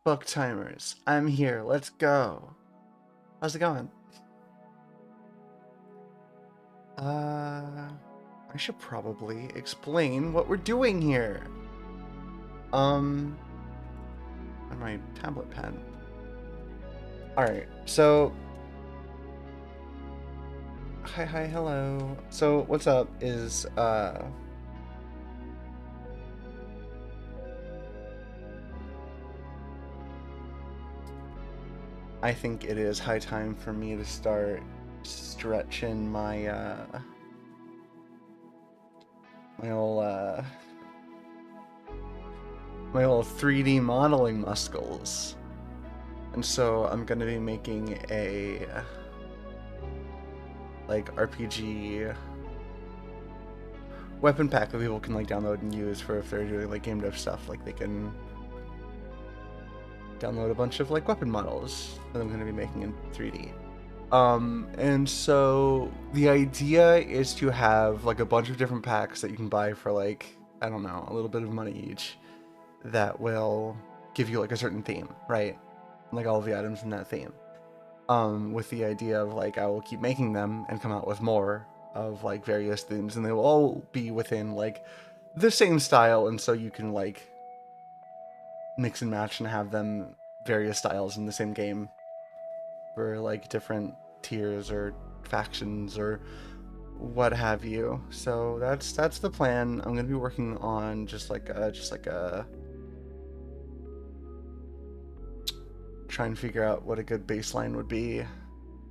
Book timers, I'm here. Let's go. How's it going? I should probably explain what we're doing here. On my tablet pen. Alright, so... Hi, hello. So, what's up is, I think it is high time for me to start stretching my, my old 3D modeling muscles. And so I'm gonna be making a like RPG weapon pack that people can like download and use for if they're doing like game dev stuff. Like they can download a bunch of like weapon models that I'm gonna be making in 3D. And so the idea is to have like a bunch of different packs that you can buy for like, I don't know, a little bit of money each that will give you like a certain theme, right? Like all of the items in that theme. With the idea of like I will keep making them and come out with more of like various themes, and they will all be within like the same style, and so you can like mix and match and have them various styles in the same game for like different tiers or factions or what have you. So that's the plan. I'm gonna be working on just like a try and figure out what a good baseline would be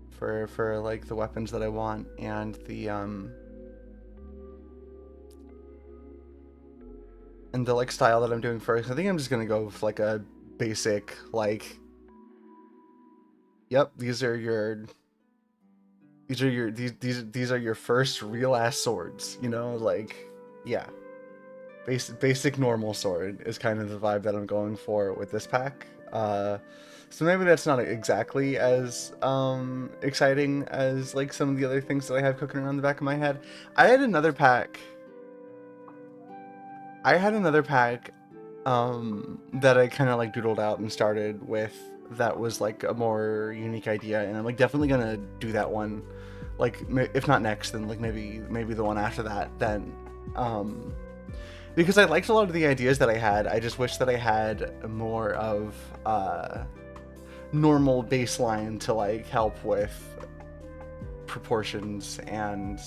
for like the weapons that I want and the like style that I'm doing first. I think I'm just gonna go with like a basic like, yep, these are your these are your first real ass swords, you know, like, yeah, basic normal sword is kind of the vibe that I'm going for with this pack. So maybe that's not exactly as exciting as like some of the other things that I have cooking around the back of my head. I had another pack. That I kind of like doodled out and started with that was like a more unique idea, and I'm like definitely gonna do that one. Like if not next, then like maybe the one after that. Then, because I liked a lot of the ideas that I had. I just wish that I had more of normal baseline to like help with proportions and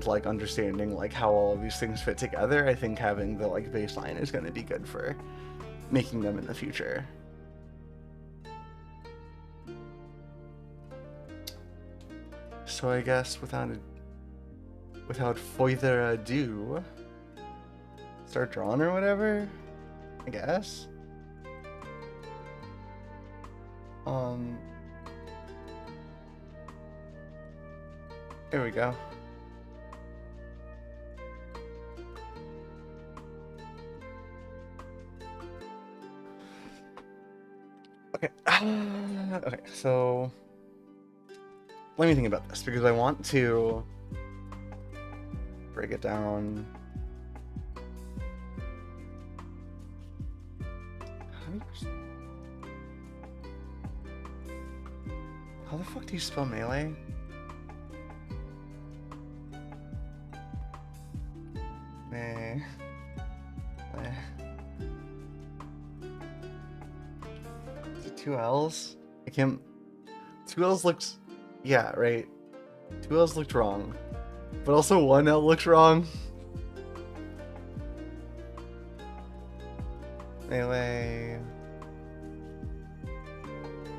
like understanding like how all of these things fit together. I think having the like baseline is going to be good for making them in the future. So I guess without further ado, start drawing or whatever, I guess. There we go. Okay. Okay, so let me think about this because I want to break it down. How the fuck do you spell melee? Is it 2 L's? I can't. 2 L's looks. Yeah, right. 2 L's looked wrong. But also 1 L looks wrong. Melee.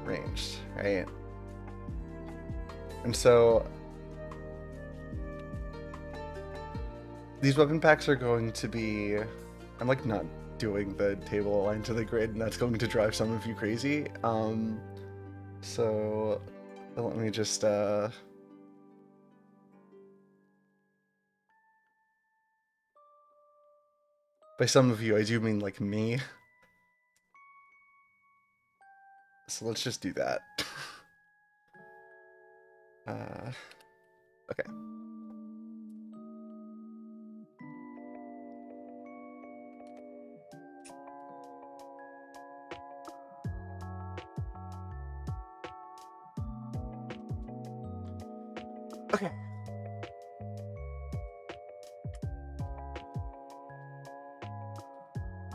Ranged, right? And so these weapon packs are going to be, I'm like not doing the table aligned to the grid, and that's going to drive some of you crazy. So let me just by some of you I do mean like me. So let's just do that. Okay. Okay.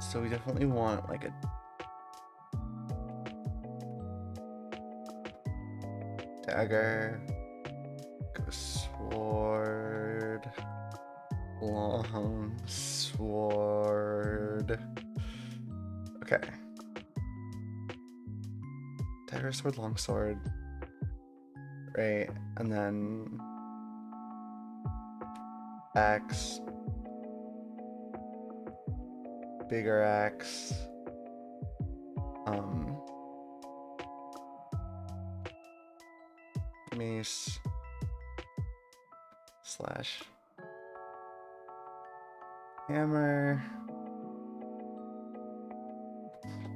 So we definitely want like a dagger, a sword, long sword. Okay. Dagger, sword, long sword. Right, and then axe, bigger axe, mace slash hammer,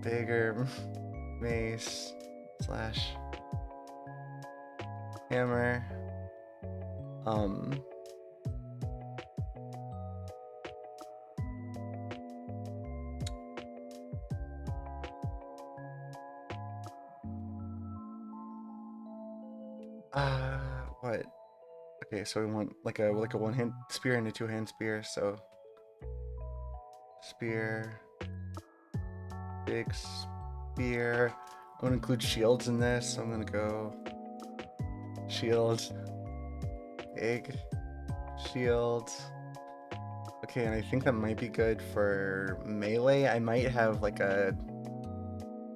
bigger mace slash hammer, what? Okay, so we want like a one-hand spear and a two-hand spear, so spear, big spear. I'm gonna include shields in this, so I'm gonna go shield, big shield. Okay, and I think that might be good for melee. I might have like a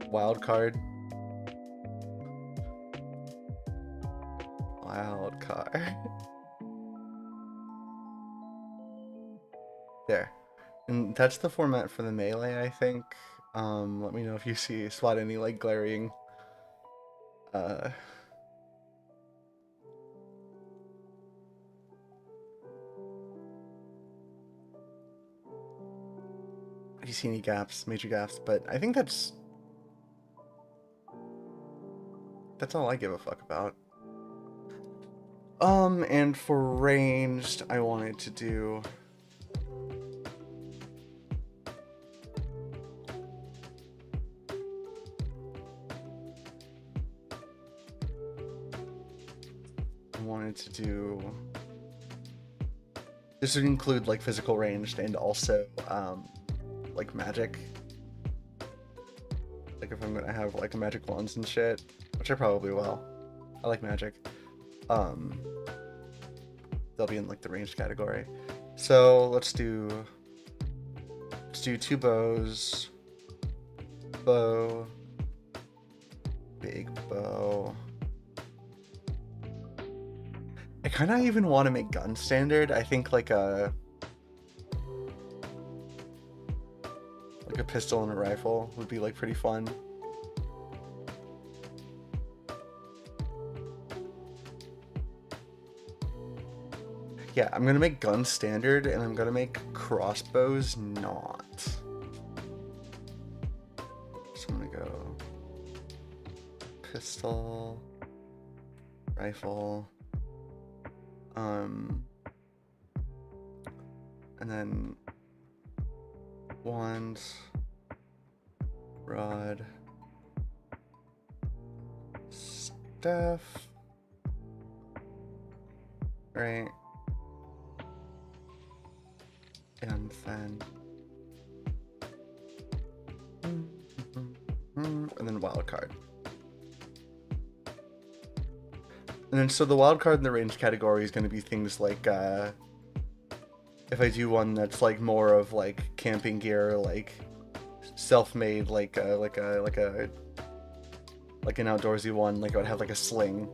wild card. Wild card. There. And that's the format for the melee, I think. Let me know if you spot any like glaring have you seen any gaps, major gaps, but I think that's all I give a fuck about. And for ranged, I wanted to do this would include like physical ranged and also like magic. Like if I'm gonna have like magic wands and shit, which I probably will. I like magic. They'll be in like the ranged category. So let's do 2 bows. Bow. Big bow. I kind of even want to make gun standard. I think like a pistol and a rifle would be like pretty fun. Yeah, I'm gonna make gun standard and I'm gonna make crossbows not. So I'm gonna go pistol, rifle, and then wand, rod, staff, right, and then wild card. And then so the wild card in the range category is going to be things like if I do one that's like more of like camping gear, like self-made, like an outdoorsy one, like I would have like a sling.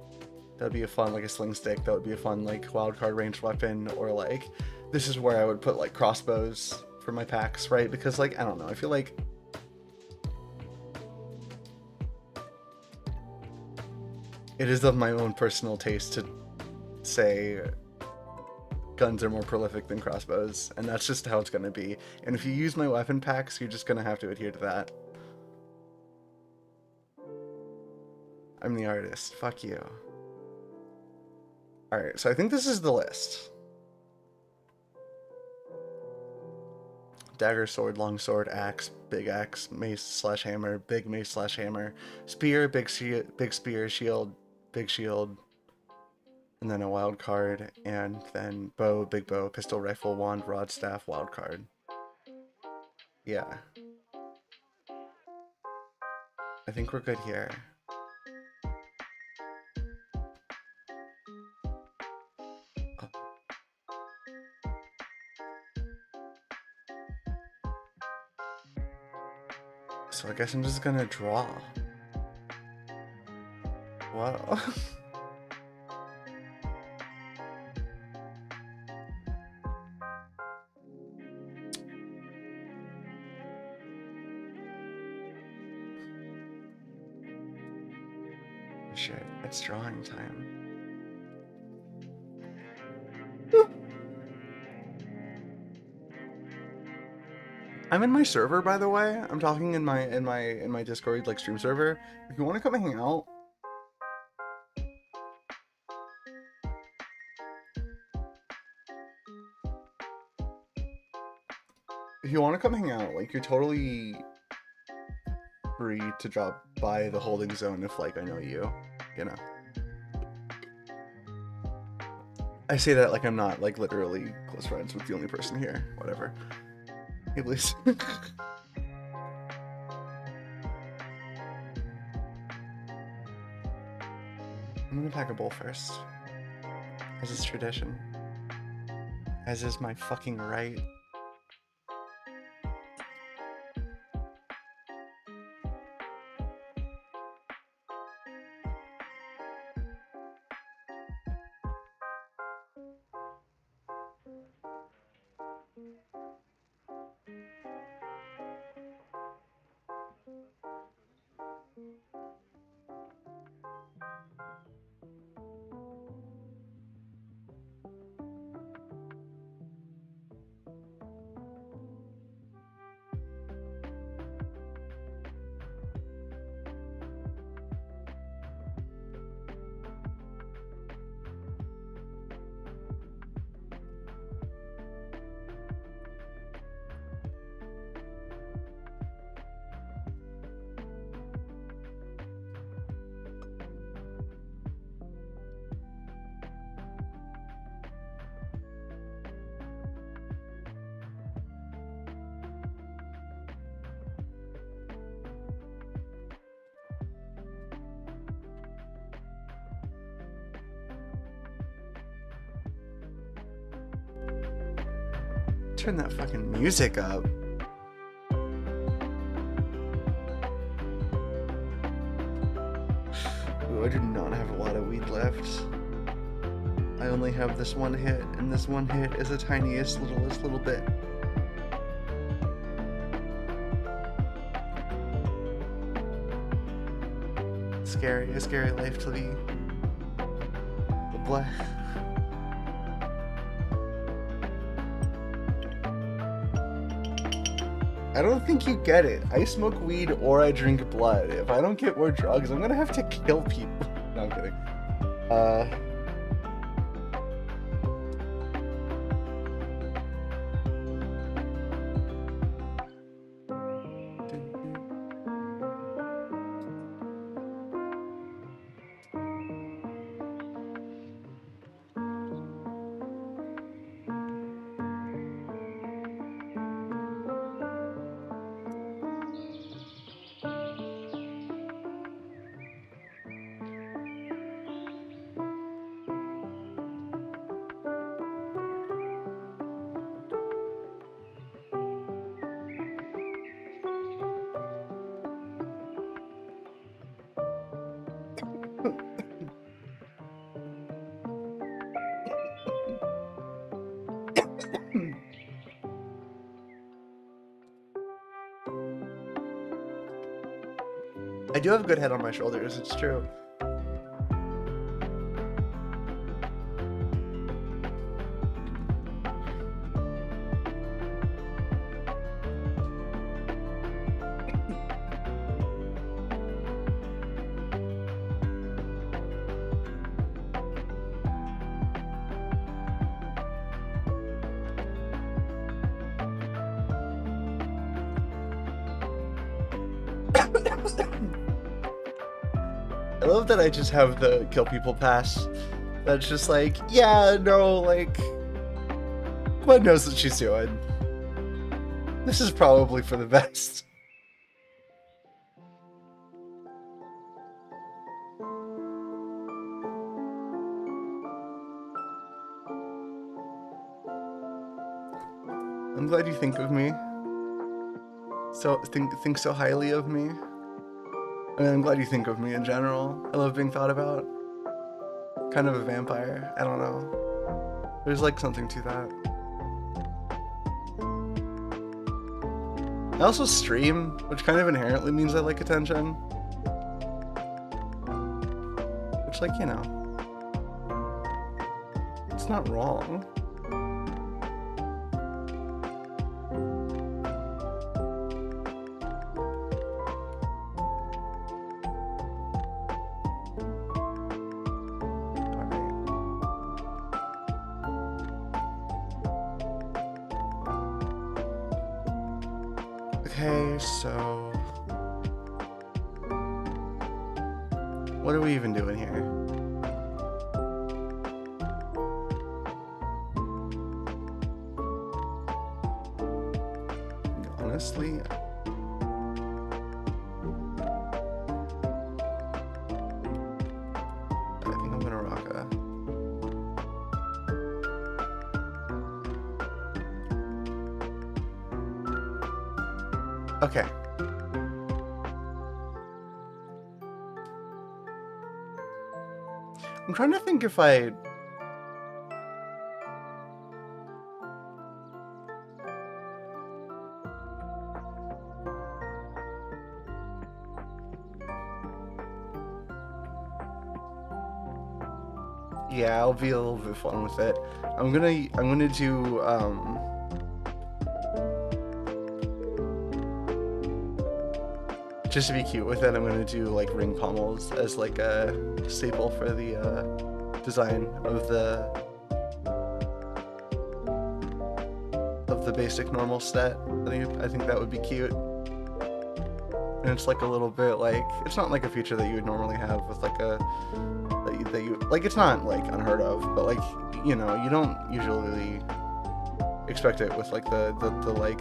That would be a fun, like a sling stick. That would be a fun like wild card ranged weapon. Or like this is where I would put like crossbows for my packs, right? Because like I don't know, I feel like it is of my own personal taste to say guns are more prolific than crossbows, and that's just how it's going to be. And if you use my weapon packs, you're just going to have to adhere to that. I'm the artist. Fuck you. Alright, so I think this is the list. Dagger, sword, long sword, axe, big axe, mace slash hammer, big mace slash hammer, spear, big spear, shield, big shield, and then a wild card, and then bow, big bow, pistol, rifle, wand, rod, staff, wild card. Yeah. I think we're good here. So I guess I'm just gonna draw. Wow. Shit, it's drawing time. I'm in my server, by the way. I'm talking in my Discord like stream server. If you want to come hang out, like you're totally free to drop by the holding zone if like I know you know. I say that like I'm not like literally close friends with the only person here. Whatever. Hey, please. I'm gonna pack a bowl first, as is tradition, as is my fucking right. Turn that fucking music up. Ooh, I do not have a lot of weed left. I only have this one hit, and this one hit is the tiniest little bit. Scary, a scary life to lead. The blood. I don't think you get it. I smoke weed or I drink blood. If I don't get more drugs, I'm gonna have to kill people. No, I'm kidding. I do have a good head on my shoulders, it's true. I love that I just have the kill people pass That's just like, yeah, no, like, Gwen knows what she's doing. This is probably for the best. I'm glad you think of me. So think so highly of me. I mean, I'm glad you think of me in general. I love being thought about. Kind of a vampire. I don't know. There's like something to that. I also stream, which kind of inherently means I like attention. Which, like, you know, it's not wrong. Okay, so what are we even doing here? Honestly, I think I'm gonna rock a... Okay. I'm trying to think if I... Yeah, I'll be a little bit fun with it. I'm gonna do just to be cute with it, I'm gonna do like ring pommels as like a staple for the design of the basic normal set. I think that would be cute. And it's like a little bit like, it's not like a feature that you would normally have with like a that you like, it's not like unheard of, but like, you know, you don't usually expect it with like the like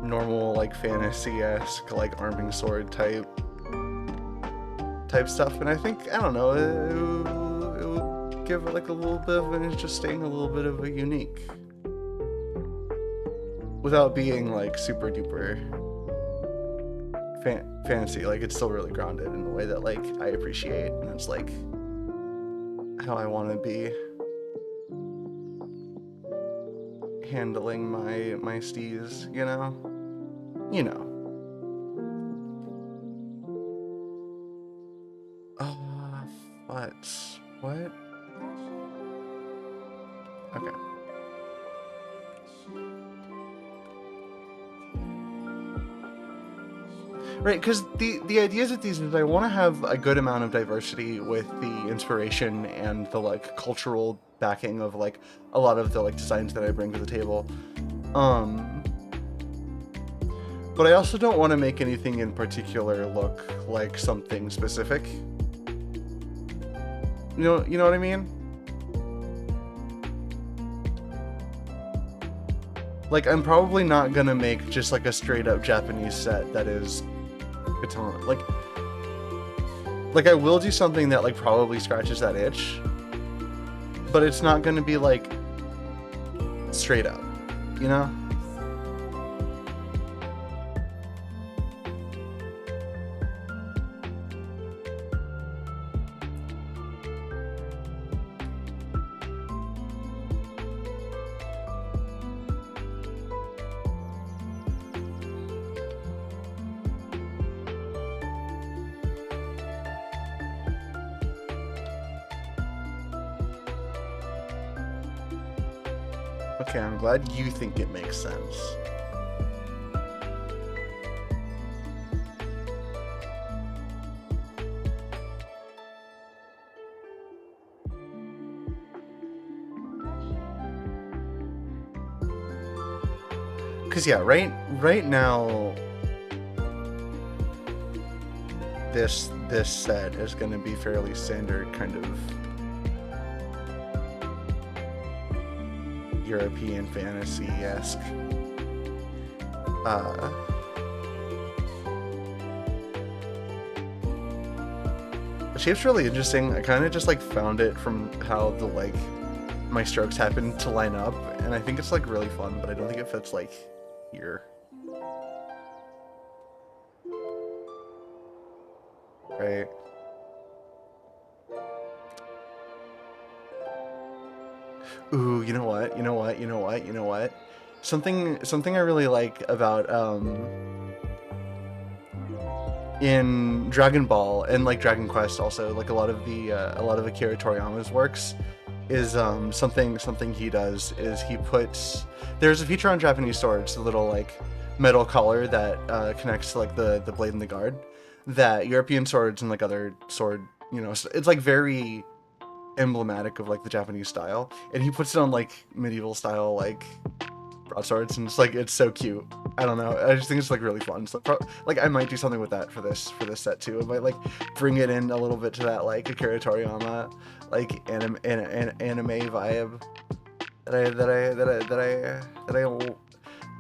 normal like fantasy-esque like arming sword type stuff. And I think, I don't know, it would give it like a little bit of an interesting, a little bit of a unique, without being like super duper fancy. Like, it's still really grounded in a way that like I appreciate, and it's like how I want to be handling my steez, you know? You know. What? Okay. Right, because the ideas of these is I want to have a good amount of diversity with the inspiration and the like cultural backing of like a lot of the like designs that I bring to the table. But I also don't want to make anything in particular look like something specific. You know what I mean? Like, I'm probably not gonna make just like a straight up Japanese set that is katana. Like I will do something that like probably scratches that itch, but it's not gonna be like straight up, you know? Okay, I'm glad you think it makes sense. Cause yeah, right now this set is gonna be fairly standard kind of European fantasy-esque. Uh, the shape's really interesting. I kind of just like found it from how the like my strokes happen to line up, and I think it's like really fun, but I don't think it fits like here. Right. Ooh, you know what? You know what? You know what? You know what? Something I really like about in Dragon Ball and like Dragon Quest also, like a lot of Akira Toriyama's works is something he does is he puts, there's a feature on Japanese swords, the little like metal collar that connects to like the blade and the guard, that European swords and like other sword, you know, it's like very emblematic of like the Japanese style, and he puts it on like medieval style like broadswords, and it's like, it's so cute. I don't know, I just think it's like really fun. So like I might do something with that for this set too. I might like bring it in a little bit to that like Akira Toriyama like anime vibe that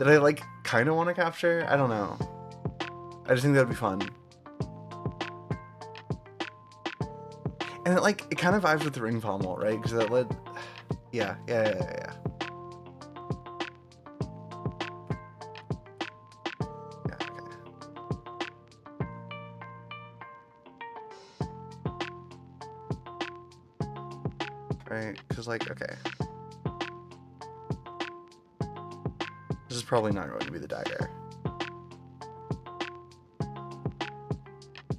I like kind of want to capture. I don't know, I just think that'd be fun. And it kind of vibes with the ring pommel, right? Because that led, yeah. Yeah, okay. Right, because like, okay. This is probably not going to be the dagger.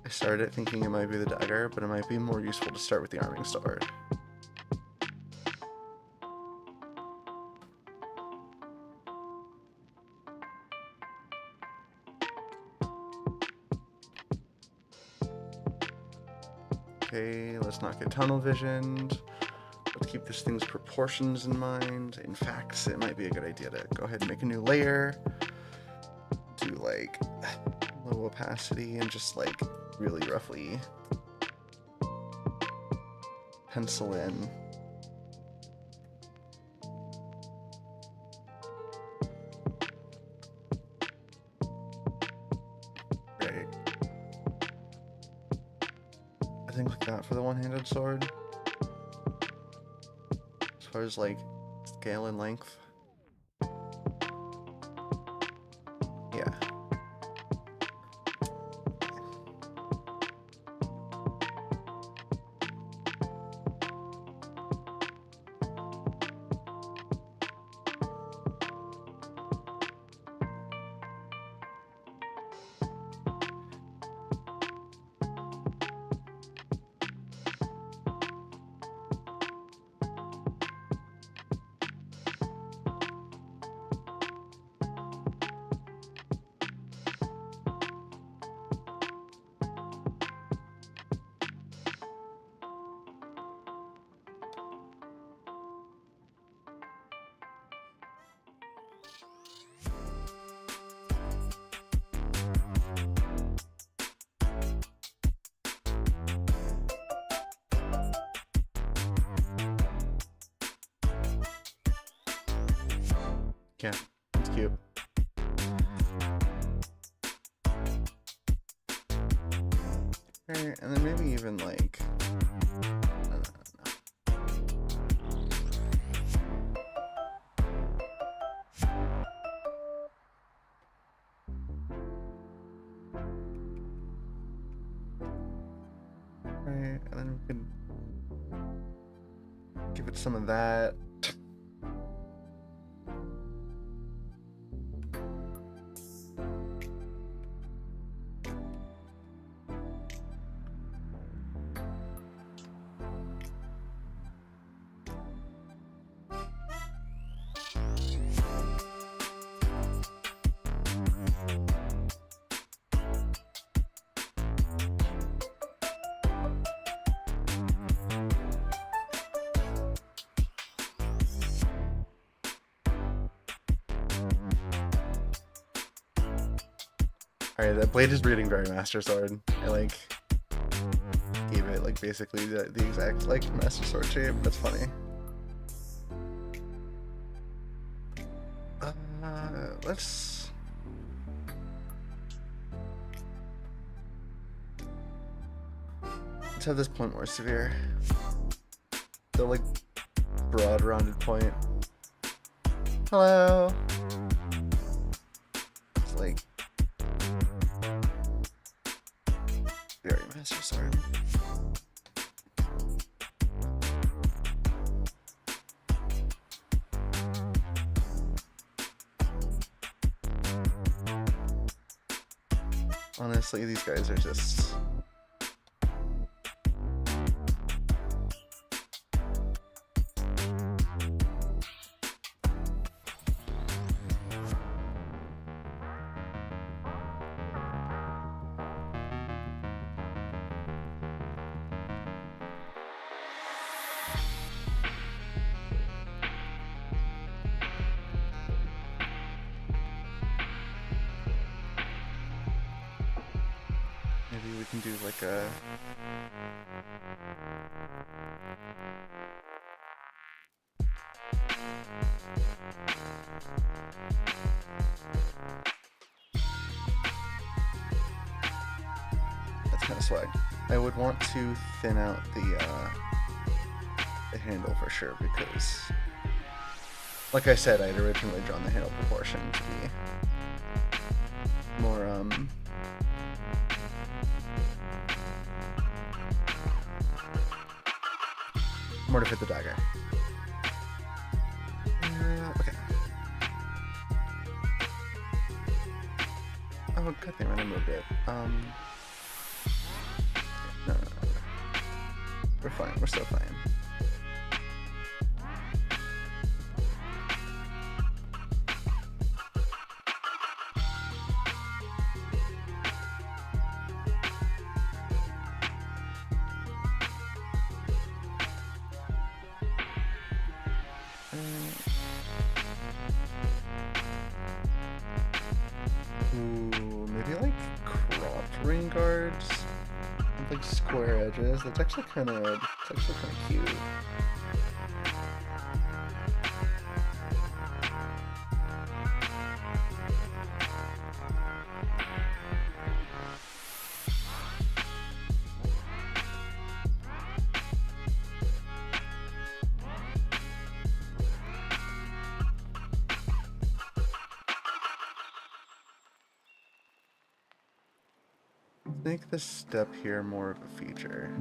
I started thinking it might be the dagger, but it might be more useful to start with the arming sword. Okay, let's not get tunnel visioned. Let's keep this thing's proportions in mind. In fact, it might be a good idea to go ahead and make a new layer. Do like low opacity and just like really roughly pencil in. Right. I think like that for the one-handed sword. As far as like scale and length. Yeah. Yeah, it's cute. Right, and then maybe even like, right, and then we can give it some of that. Alright, that blade is reading very Master Sword. I like gave it like basically the exact like Master Sword shape. That's funny. Let's have this point more severe. The like broad rounded point. Hello. It's like very Master Sword. Honestly, these guys are just... Maybe we can do like a... That's kind of swag. I would want to thin out the handle for sure, because like I said, I had originally drawn the handle proportion to be more more to fit the dagger. Okay. Oh, god damn it, I moved it. No. We're fine, we're still fine. Ooh, maybe like cropped rain guards with like square edges. That's actually kind of cute. Make this step here more of a feature.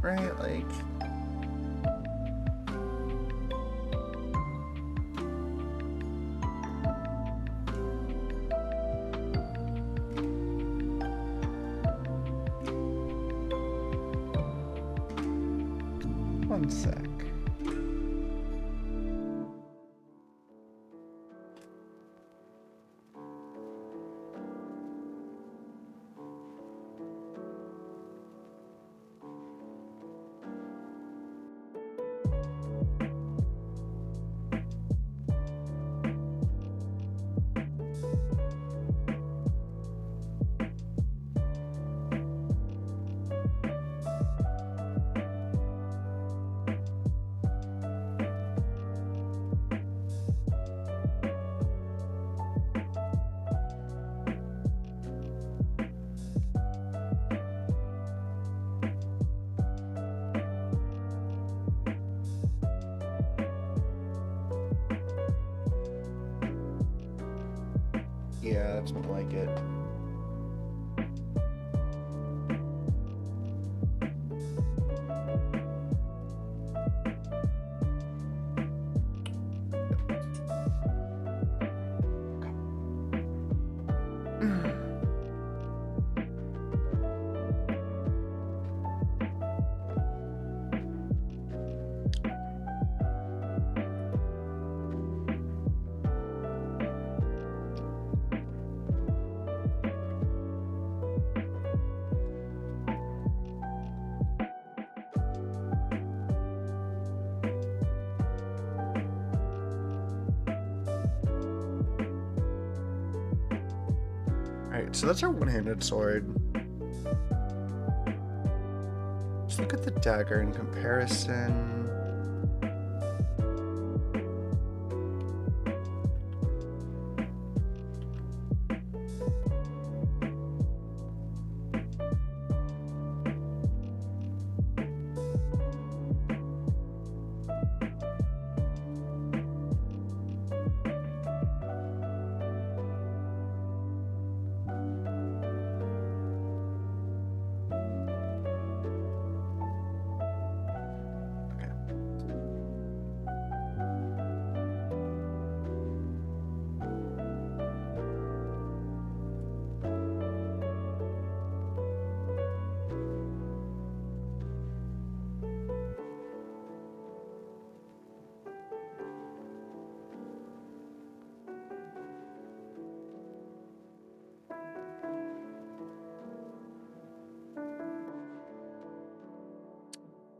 Right, like... One sec. Yeah, that's more like it. Alright, so that's our one-handed sword. Let's look at the dagger in comparison.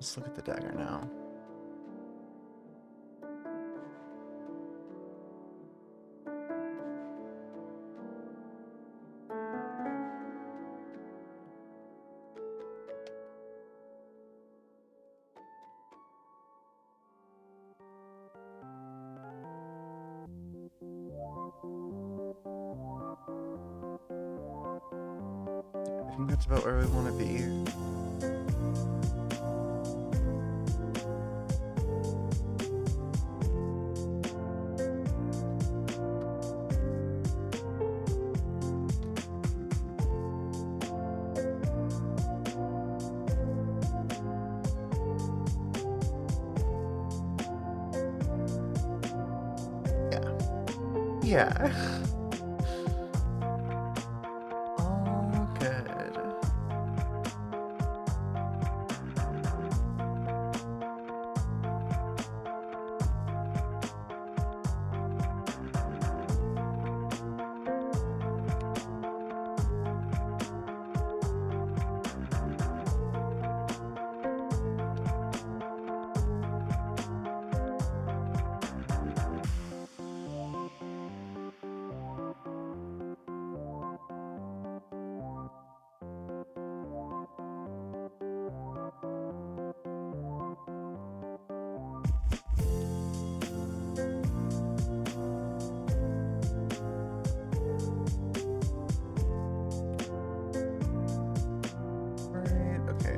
Let's look at the dagger now. I think that's about where we want to be. Yeah. All good.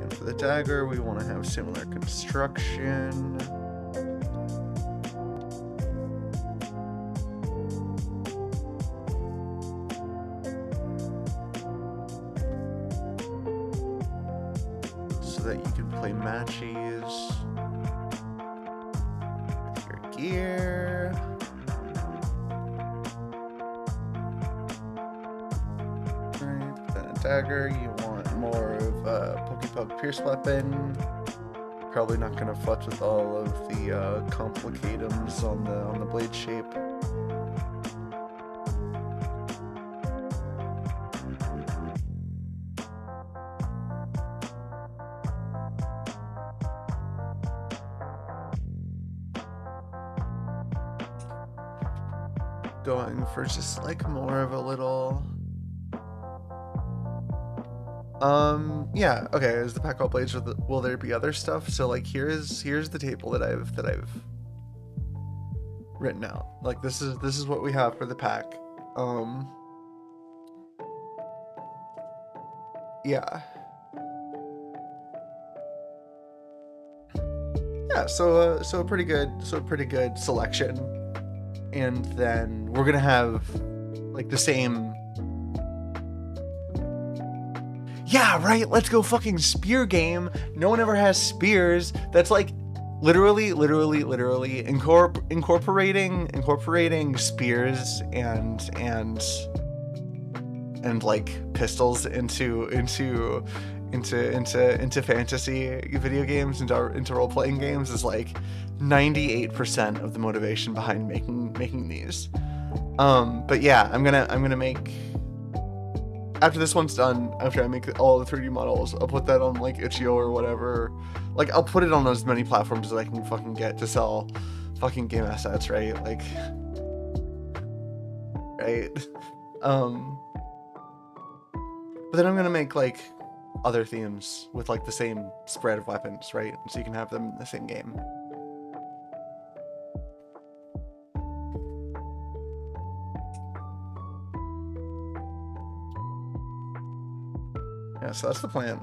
For the dagger, we want to have similar construction. So that you can play matches with your gear. Right, then a dagger, you want more of a Poke Pierce weapon. Probably not gonna futz with all of the complicatums on the blade shape. Going for just like more of a little yeah, okay, is the pack all blades, will there be other stuff? So like here's the table that I've written out. Like this is what we have for the pack. Yeah. Yeah, so a pretty good selection. And then we're gonna have like the same. Yeah, right. Let's go fucking spear game. No one ever has spears. That's like literally incorporating spears and like pistols into fantasy video games, into role playing games is like 98% of the motivation behind making these. But yeah, I'm gonna make, after this one's done, after I make all the 3D models, I'll put that on like itch.io or whatever. Like I'll put it on as many platforms as I can fucking get to sell fucking game assets, right? Like, right? But then I'm gonna make like other themes with like the same spread of weapons, right? So you can have them in the same game. Yeah, so that's the plan.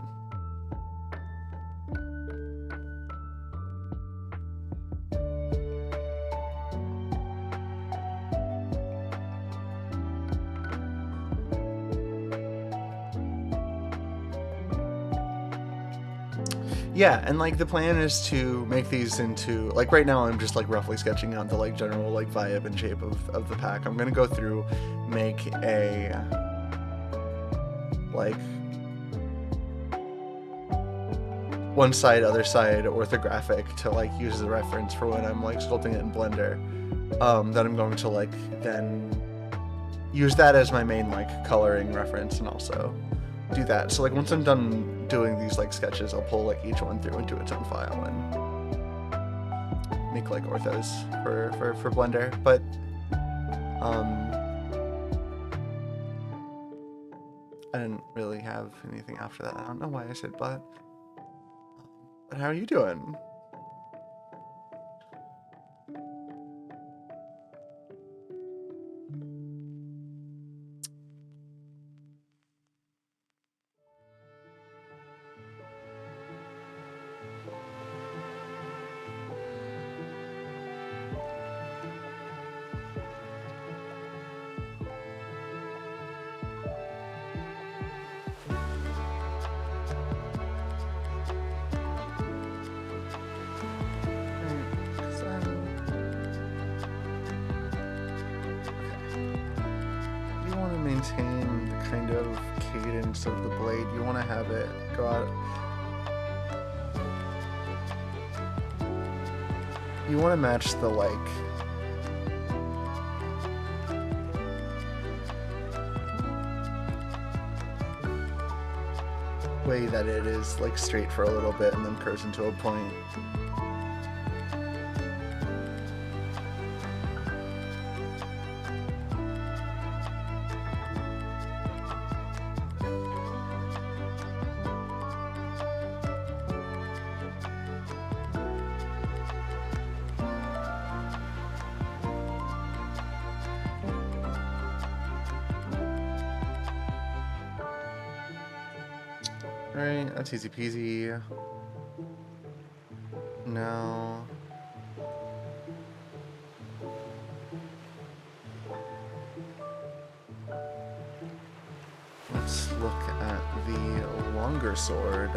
Yeah, and like the plan is to make these into, like right now I'm just like roughly sketching out the like general like vibe and shape of the pack. I'm gonna go through, make a like one side, other side orthographic to like use as a reference for when I'm like sculpting it in Blender. Then I'm going to like then use that as my main like coloring reference and also do that. So like once I'm done doing these like sketches, I'll pull like each one through into its own file and make like orthos for Blender. But I didn't really have anything after that. I don't know why I said but how are you doing? Maintain the kind of cadence of the blade. You want to have it go out. You want to match the like way that it is like straight for a little bit and then curves into a point. Alright, that's easy peasy. Now let's look at the longer sword.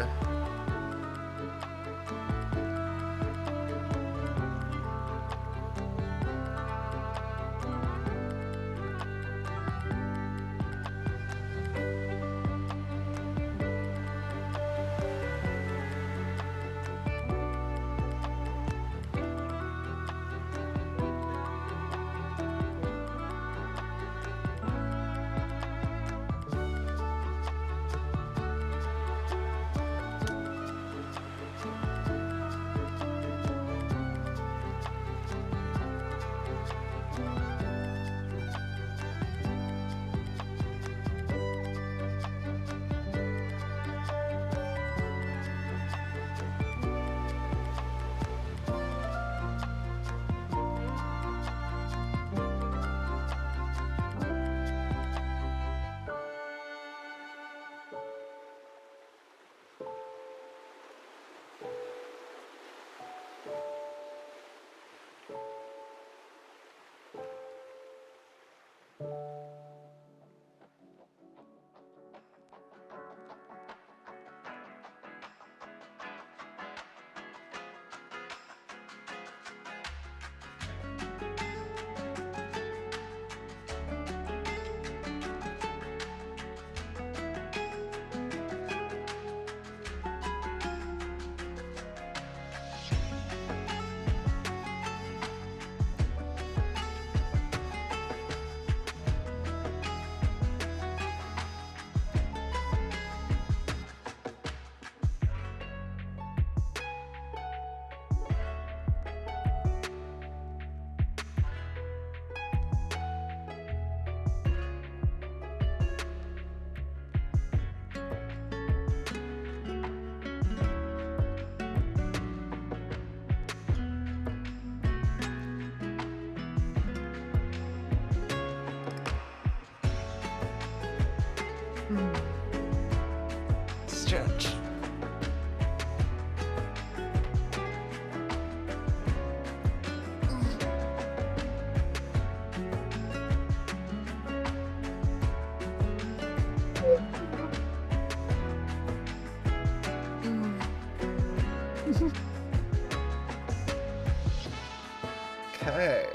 shit. Okay.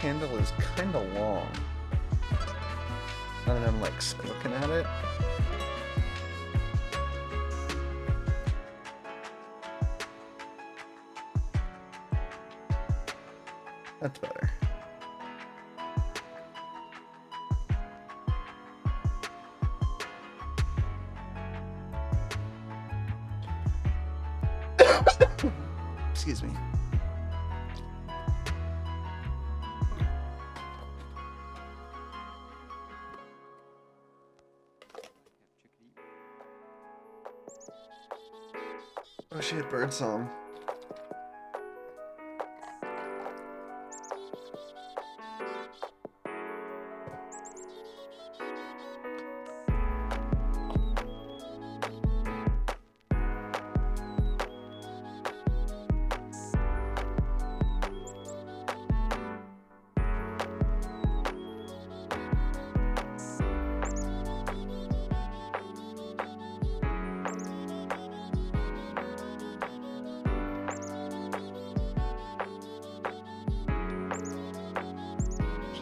Handle is kind of long. And then I'm like looking at it. That's better. Excuse me. Oh shit, bird song.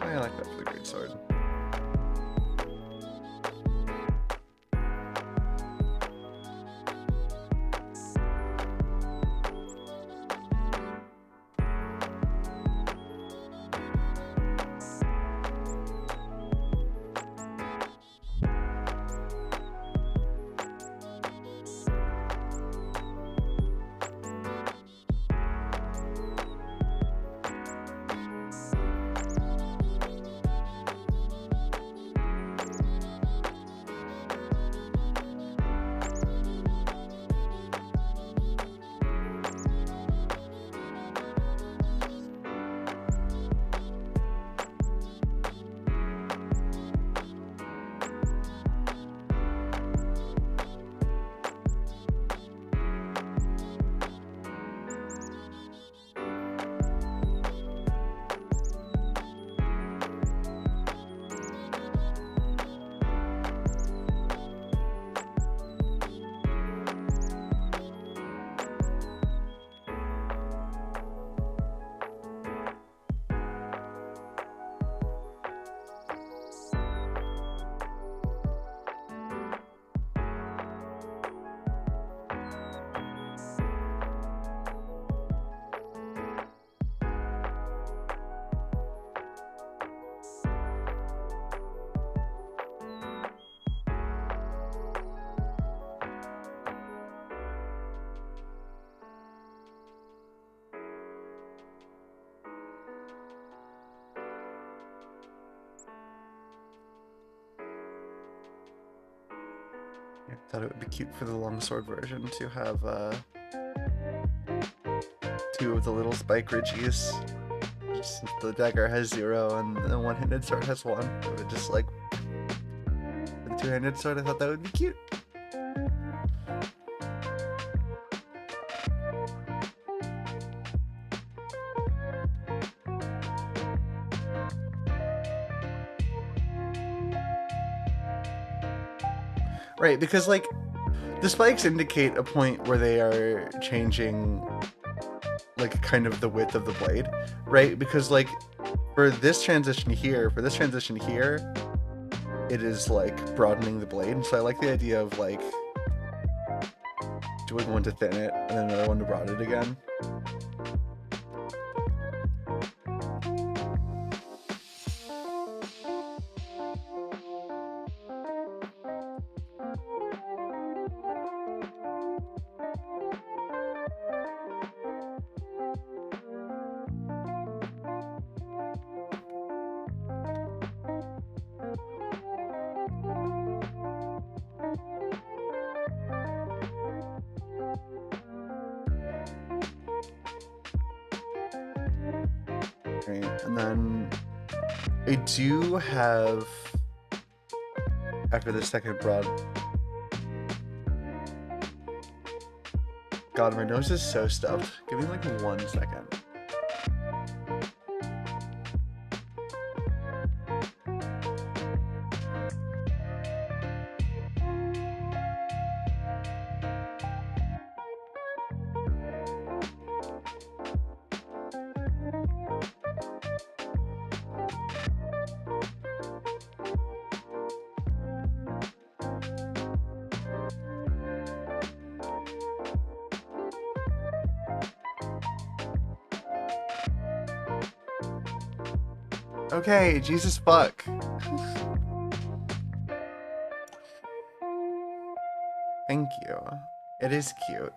I like that for the great sword. I thought it would be cute for the longsword version to have two of the little spike ridges. Since the dagger has 0 and the one-handed sword has 1, it would just like for the two-handed sword. I thought that would be cute. Right, because like the spikes indicate a point where they are changing like kind of the width of the blade, right? Because like for this transition here, it is like broadening the blade. And so I like the idea of like doing one to thin it and then another one to broaden it again. Right, and then I do have, after the second broad, God, my nose is so stuffed. Give me like 1 second. Okay, Jesus fuck. Thank you. It is cute.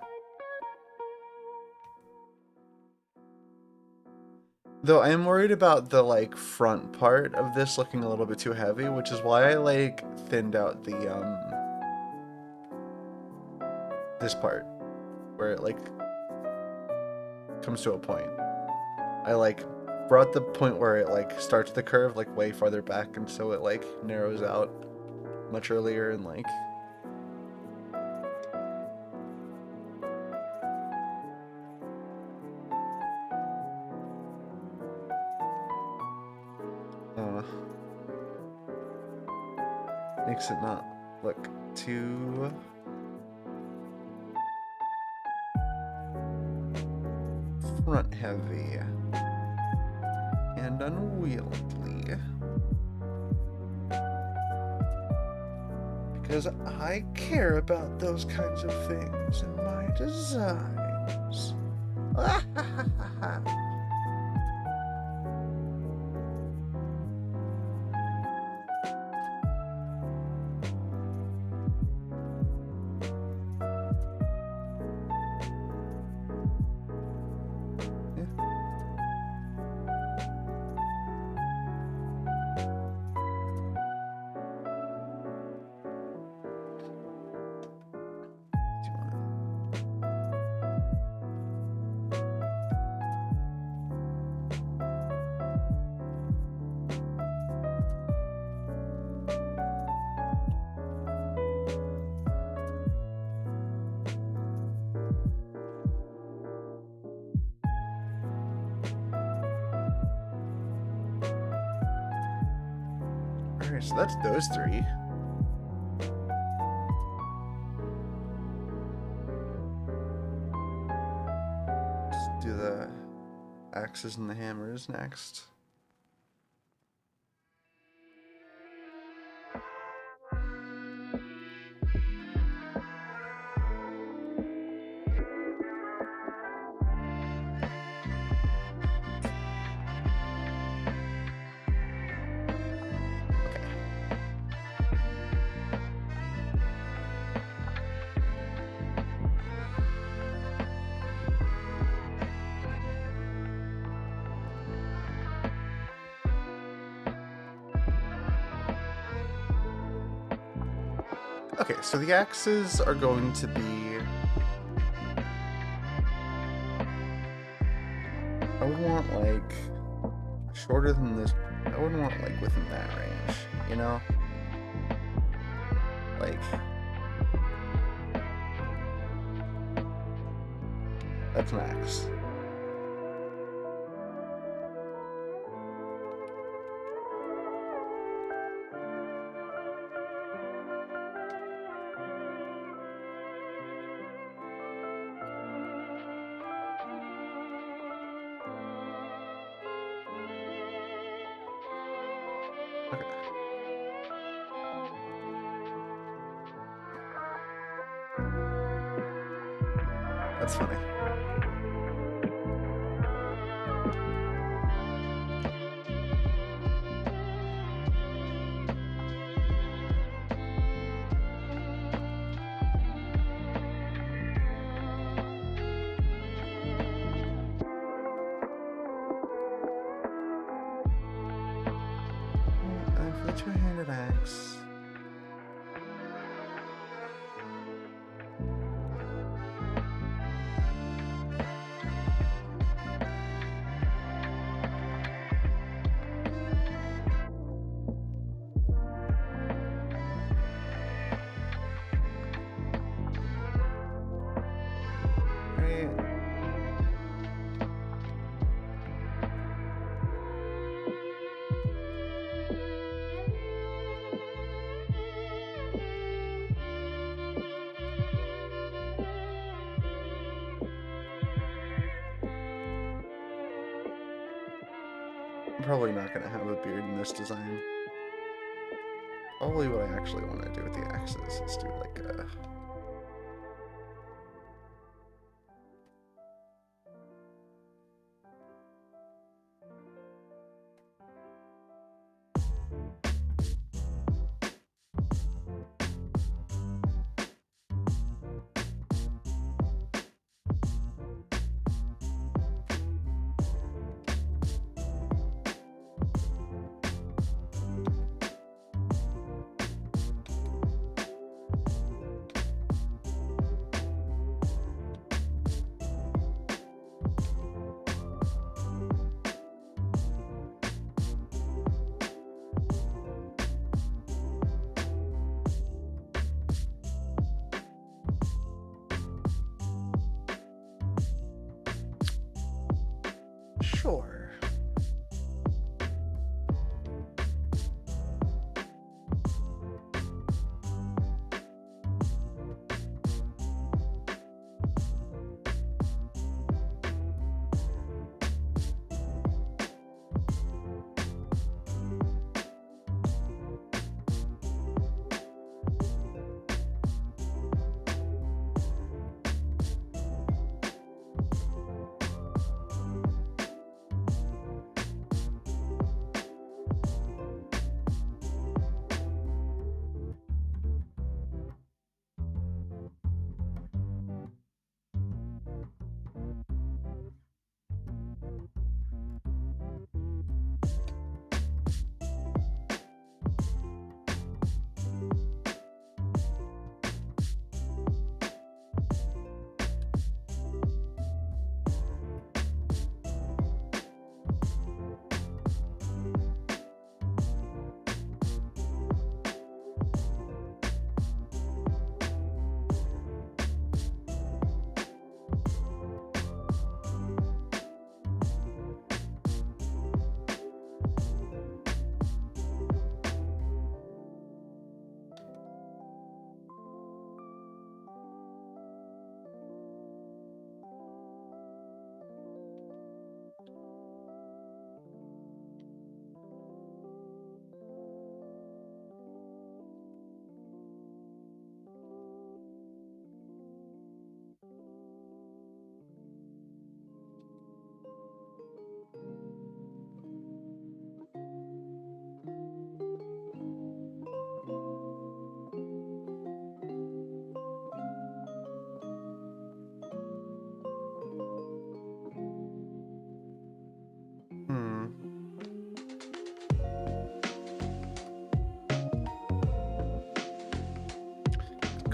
Though I am worried about the like front part of this looking a little bit too heavy, which is why I like thinned out the this part where it like comes to a point. I like brought the point where it like starts the curve like way farther back, and so it like narrows out much earlier and like makes it not look too front heavy and unwieldy. Because I care about those kinds of things in my designs. Alright, so that's those three. Let's do the axes and the hammers next. Okay, so the axes are going to be... I would want, like, shorter than this. I wouldn't want, like, within that range, you know? Like... That's max. That's funny. For the two-handed axe. I'm probably not going to have a beard in this design. Probably what I actually want to do with the axes is do like a... Sure.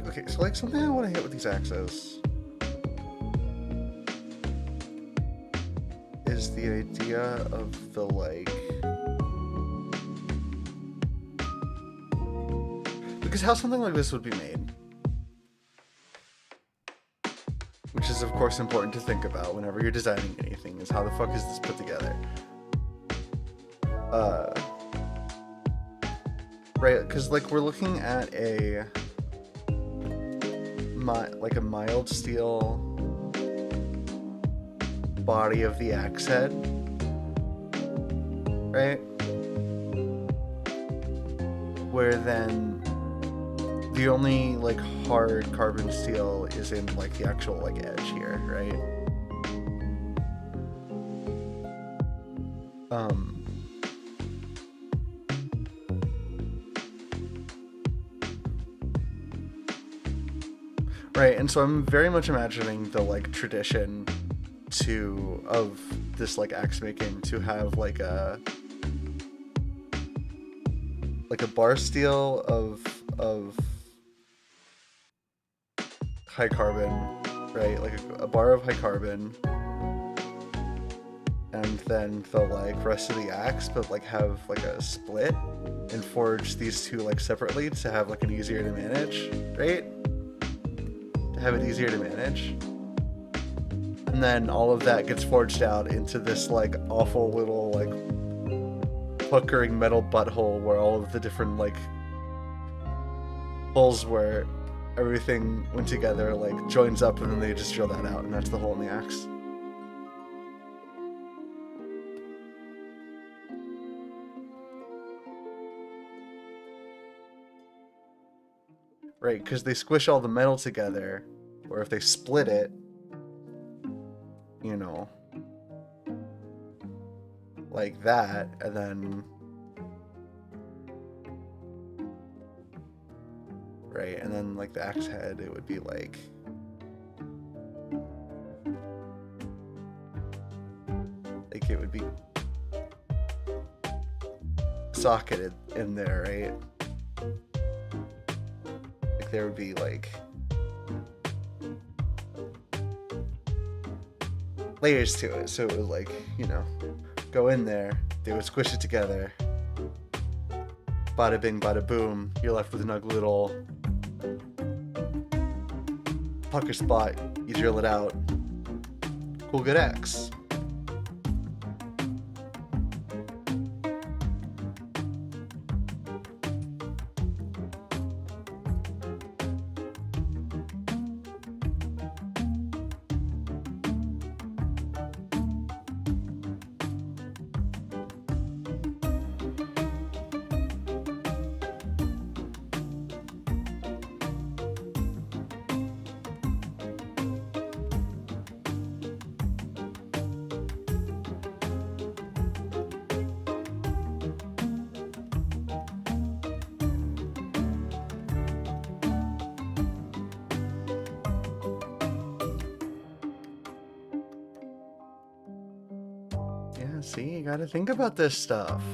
Okay, so like something I want to hit with these axes is the idea of the like... Because how something like this would be made, which is of course important to think about whenever you're designing anything, is how the fuck is this put together? Right, because like we're looking at a mild steel body of the axe head, right? Where then the only like hard carbon steel is in like the actual like edge here, right? Right, and so I'm very much imagining the like tradition of this like axe making to have like a bar steel of high carbon, right? Like a bar of high carbon, and then the like rest of the axe, but like have like a split and forge these two like separately to have like an easier to manage, right? To have it easier to manage. And then all of that gets forged out into this like awful little like puckering metal butthole where all of the different like holes where everything went together like joins up, and then they just drill that out, and that's the hole in the axe. Right, because they squish all the metal together, or if they split it, you know, like that, and then, right, and then like the axe head, it would be like, it would be socketed in there, right? There would be like layers to it, so it would like, you know, go in there, they would squish it together, bada bing bada boom, you're left with an ugly little pucker spot, you drill it out, cool, good axe. Yeah, see, you gotta think about this stuff.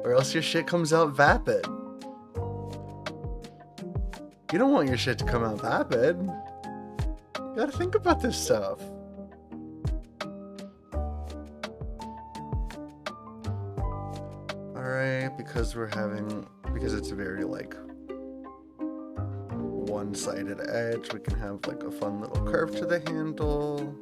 Or else your shit comes out vapid. You don't want your shit to come out vapid. You gotta think about this stuff. Alright, because it's a very like one-sided edge, we can have like a fun little curve to the handle.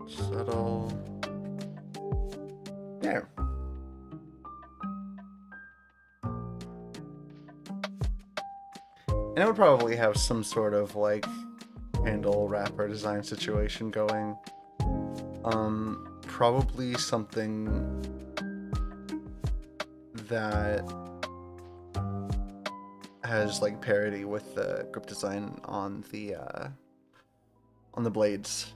Subtle. There. And it would probably have some sort of like handle wrapper design situation going. Probably something that has like parity with the grip design on the blades.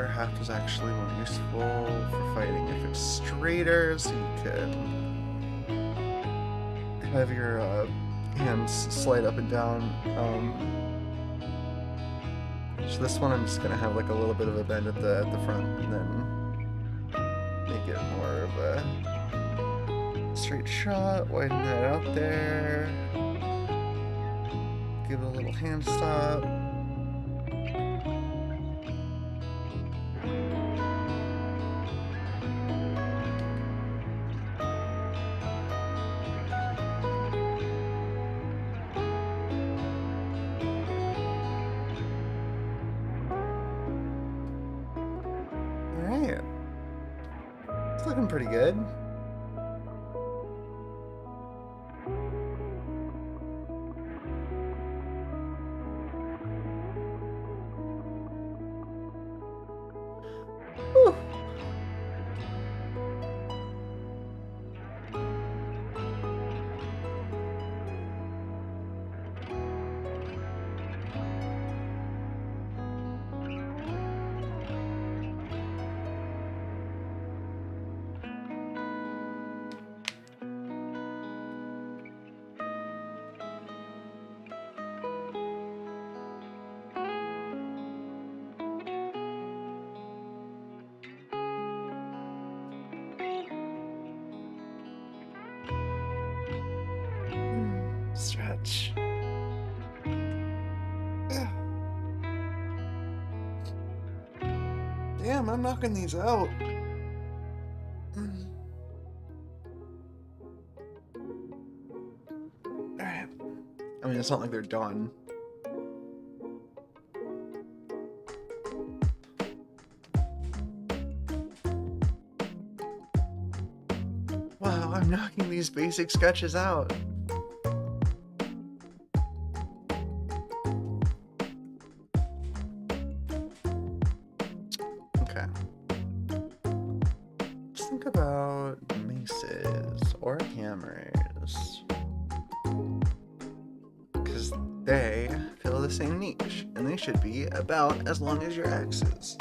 Haft is actually more useful for fighting if it's straighter, so you can have your hands slide up and down. So this one I'm just gonna have like a little bit of a bend at the front, and then make it more of a straight shot. Widen that out there. Give it a little hand stop. Alright. It's looking pretty good. Whew. Stretch. Damn, I'm knocking these out. Alright. I mean, it's not like they're done. Wow, I'm knocking these basic sketches out. Okay. Let's think about maces or hammers. Because they fill the same niche, and they should be about as long as your axes.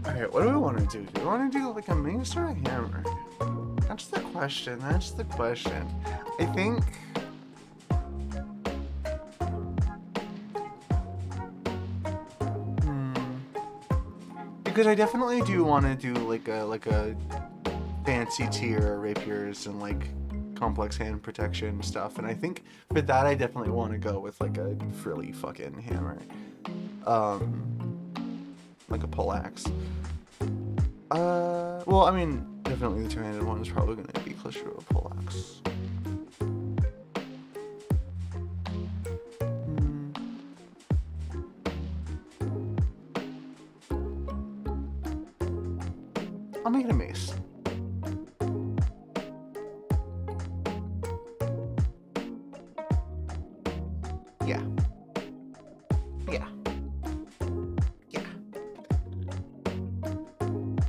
Alright, what do we want to do? Do we want to do like a mace or a hammer? That's the question. That's the question. I think... Because I definitely do want to do like a fancy tier rapiers and like complex hand protection stuff, and I think for that I definitely want to go with like a frilly fucking hammer. Like a poleaxe. Well, I mean, definitely the two-handed one is probably going to be closer to a poleaxe. I'll make it a mace. Yeah. Yeah.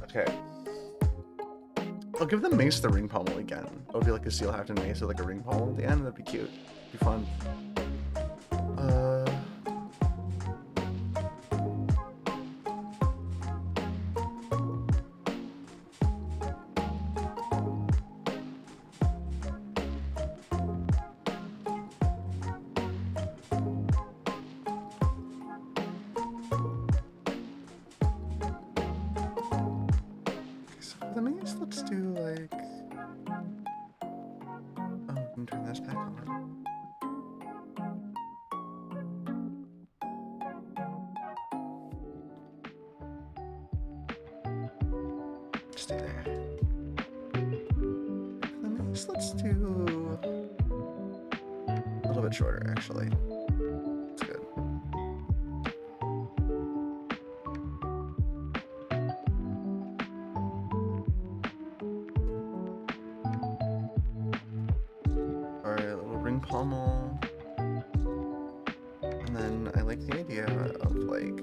Okay. I'll give the mace the ring pommel again. It'll be like a steel hafted mace with like a ring pommel at the end. That'd be cute. Be fun. The mace, let's do like... Oh, we can turn this back on. Stay there. The mace, let's do... a little bit shorter, actually. That's good. Pommel, and then I like the idea of like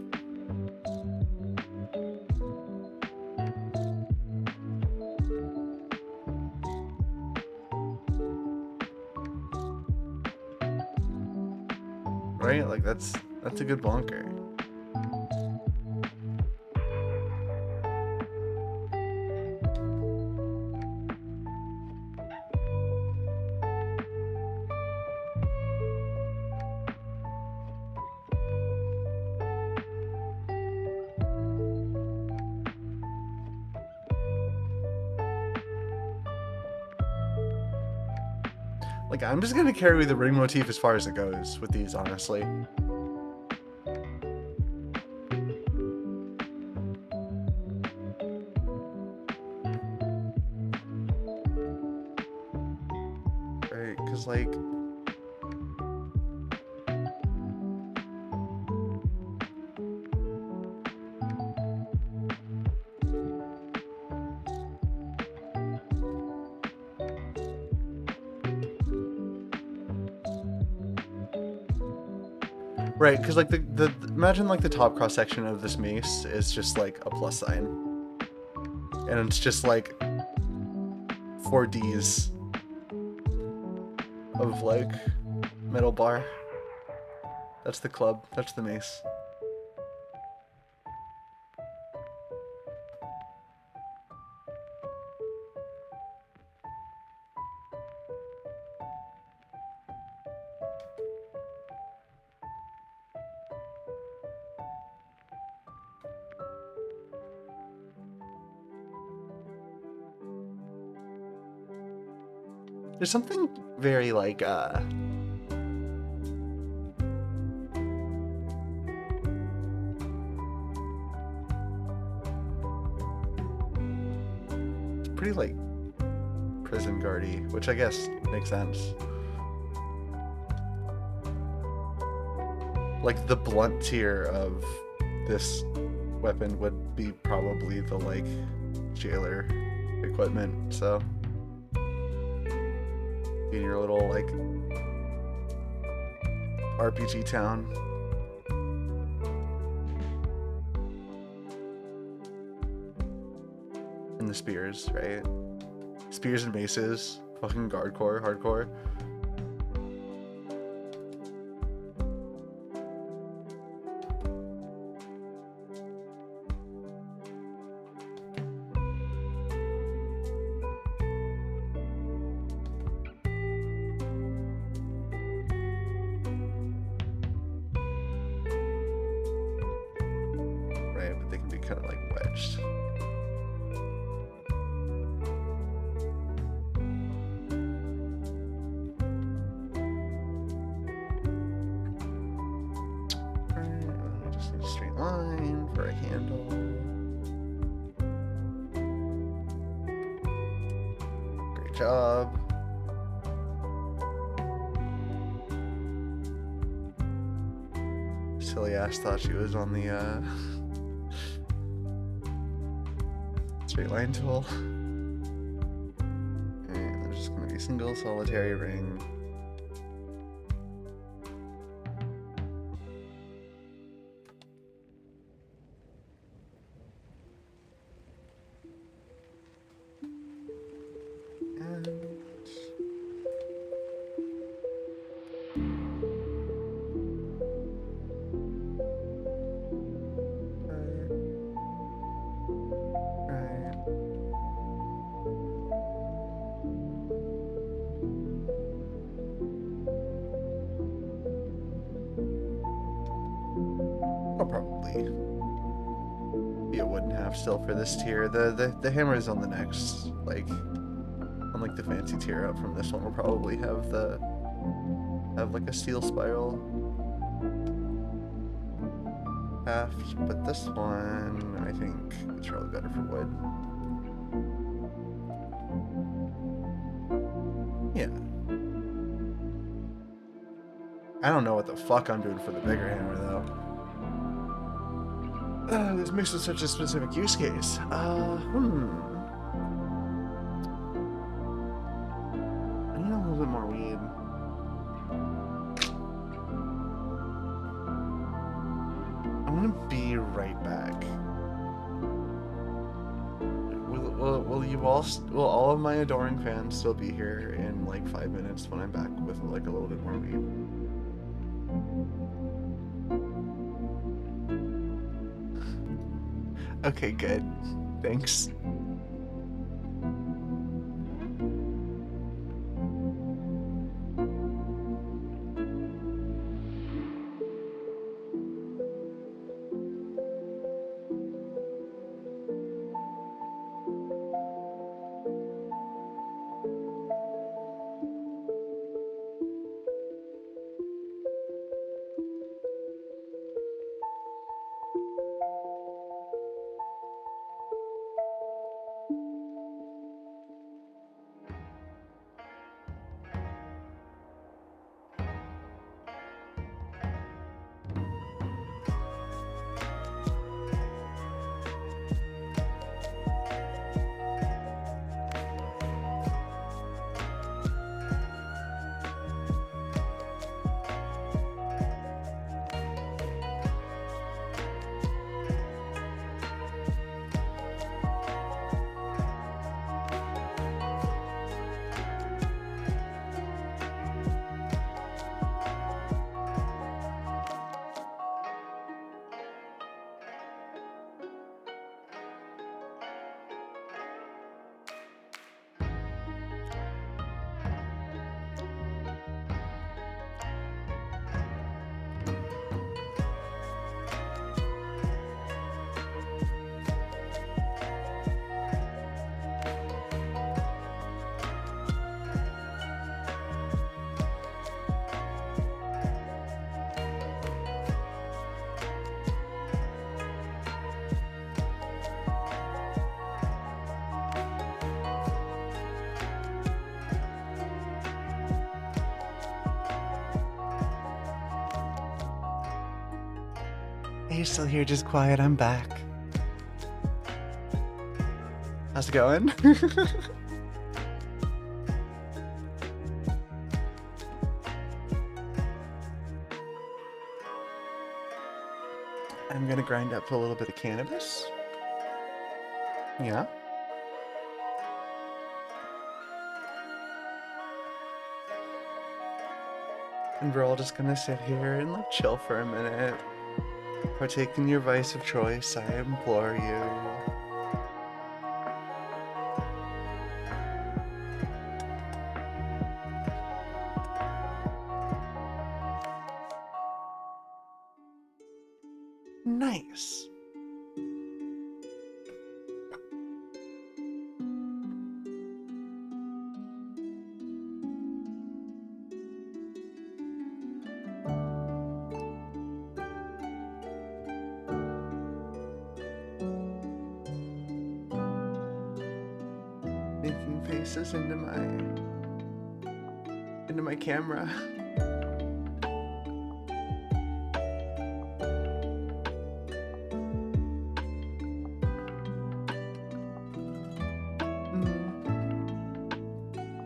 right, like that's a good bonker. Like, I'm just gonna carry the ring motif as far as it goes with these, honestly. Right, because, like... Right, because like the imagine like the top cross section of this mace is just like a plus sign, and it's just like 4Ds of like metal bar. That's the club. That's the mace. There's something very like it's pretty like prison guardy, which I guess makes sense. Like the blunt tier of this weapon would be probably the like jailer equipment, so in your little like RPG town. And the spears, right? Spears and maces, fucking guardcore, hardcore. Right, but they can be kind of like wedged. Line for a handle. Great job. Silly ass thought she was on the straight line tool. And there's just gonna be a single solitary ring. I'll probably be a wooden half still for this tier. The hammer is on the next, like, on like the fancy tier up from this one. We'll probably have like a steel spiral haft, but this one I think it's really better for wood. Yeah. I don't know what the fuck I'm doing for the bigger hammer though. This makes it such a specific use case. I need a little bit more weed. I'm gonna be right back. Will all of my adoring fans still be here in like 5 minutes when I'm back with like a little bit more weed? Okay, good. Thanks. Hey, you're still here, just quiet, I'm back. How's it going? I'm gonna grind up a little bit of cannabis. Yeah. And we're all just gonna sit here and like chill for a minute. Partake in your vice of choice, I implore you. Nice. Making faces into my camera.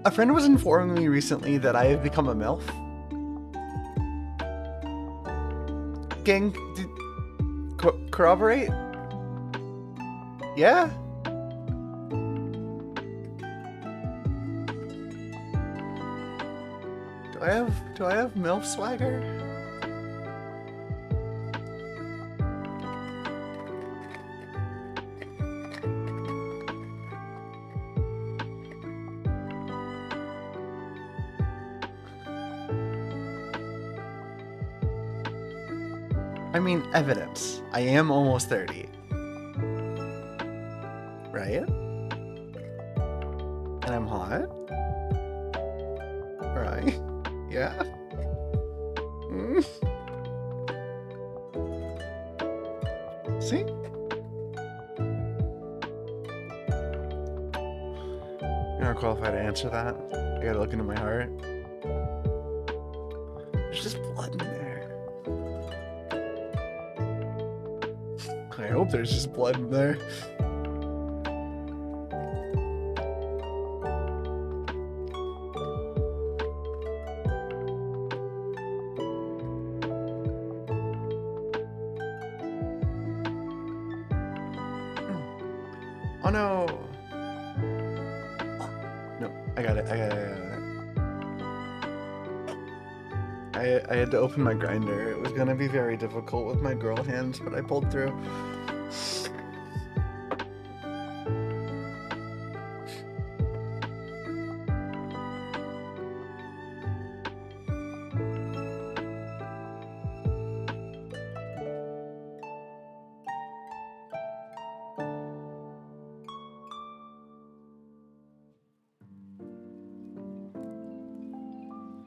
A friend was informing me recently that I have become a MILF. Gang, corroborate? Yeah? Do I have MILF swagger? I mean, evidence. I am almost 30. Right? And I'm hot? Right? Yeah? See? You're not qualified to answer that. I gotta look into my heart. There's just blood in there. I hope there's just blood in there. Oh no! No, I got it. I had to open my grinder. It was gonna be very difficult with my girl hands, but I pulled through.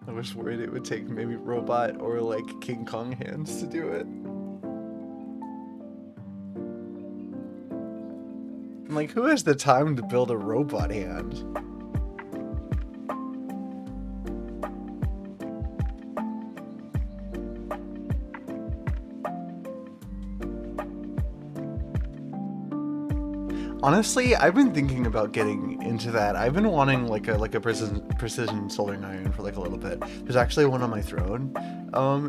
I was worried it would take maybe robot or like King Kong hands to do it. I'm like, who has the time to build a robot hand? Honestly, I've been thinking about getting into that. I've been wanting like a precision soldering iron for like a little bit. There's actually one on my throne.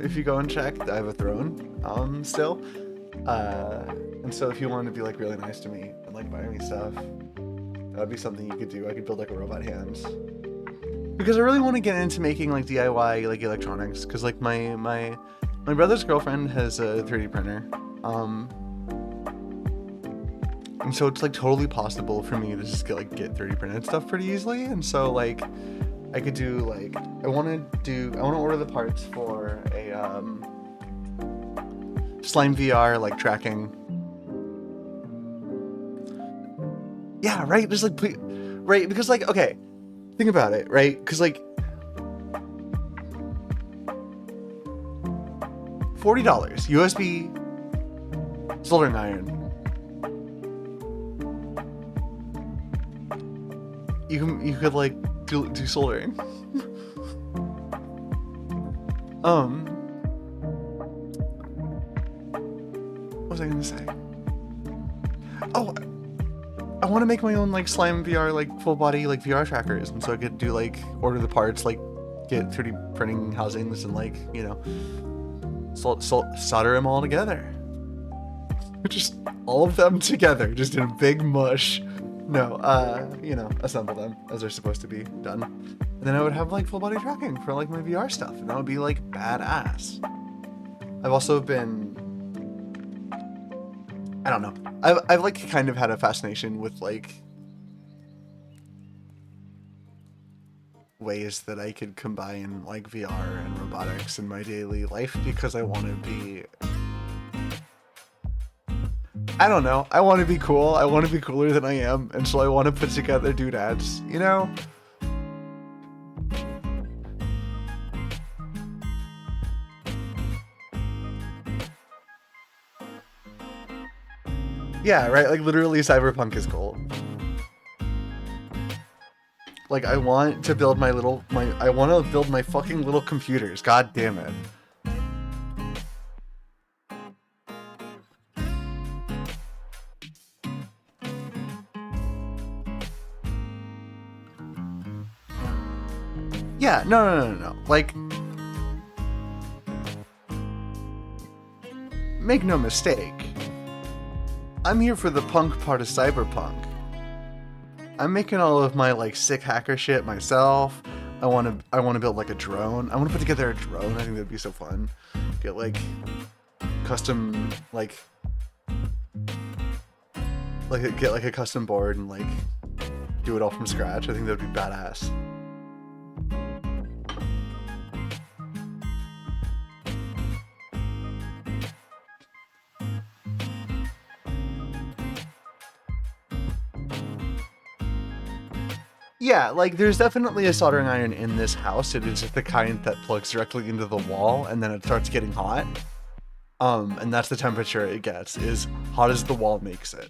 If you go and check, I have a throne still. And so if you wanted to be like really nice to me and like buy me stuff, that would be something you could do. I could build like a robot hands. Because I really want to get into making like DIY like electronics. Because like my brother's girlfriend has a 3D printer. And so it's like totally possible for me to just get 3D printed stuff pretty easily. And so like I could do like I want to order the parts for a Slime VR like tracking. Yeah, right. Just like right, because like okay, think about it, right? Because like $40 USB soldering iron. You could like do soldering. was I gonna say? Oh, I want to make my own like slime VR, like full body like VR trackers, and so I could do like order the parts, like get 3D printing housings, and like, you know, solder them all together. Just all of them together, just in a big mush. No, you know, assemble them as they're supposed to be done. And then I would have like full body tracking for like my VR stuff, and that would be like badass. I've also been, I don't know, I've like kind of had a fascination with like ways that I could combine like VR and robotics in my daily life, because I want to be, I don't know, I want to be cool. I want to be cooler than I am, and so I want to put together doodads, you know? Yeah, right, like literally cyberpunk is cool. Like, I want to build I want to build my fucking little computers, god damn it. Yeah, no. Like, make no mistake. I'm here for the punk part of cyberpunk. I'm making all of my like sick hacker shit myself. I want to build like a drone. I want to put together a drone. I think that'd be so fun. Get like custom get like a custom board and like do it all from scratch. I think that'd be badass. Yeah, like there's definitely a soldering iron in this house. It is just the kind that plugs directly into the wall and then it starts getting hot. And that's the temperature it gets, is hot as the wall makes it.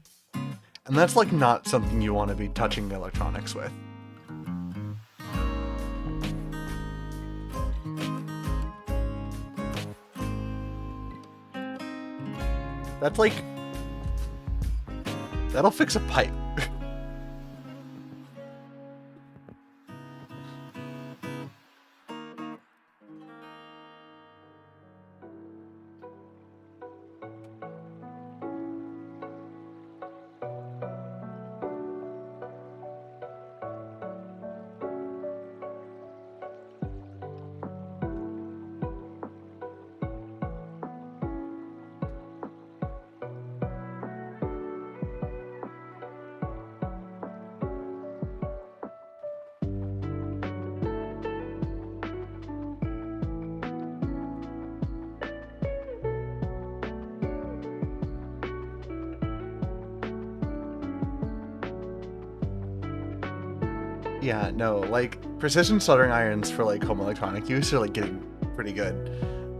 And that's like not something you want to be touching electronics with. That's like, that'll fix a pipe. Yeah, no, like precision soldering irons for like home electronic use are like getting pretty good.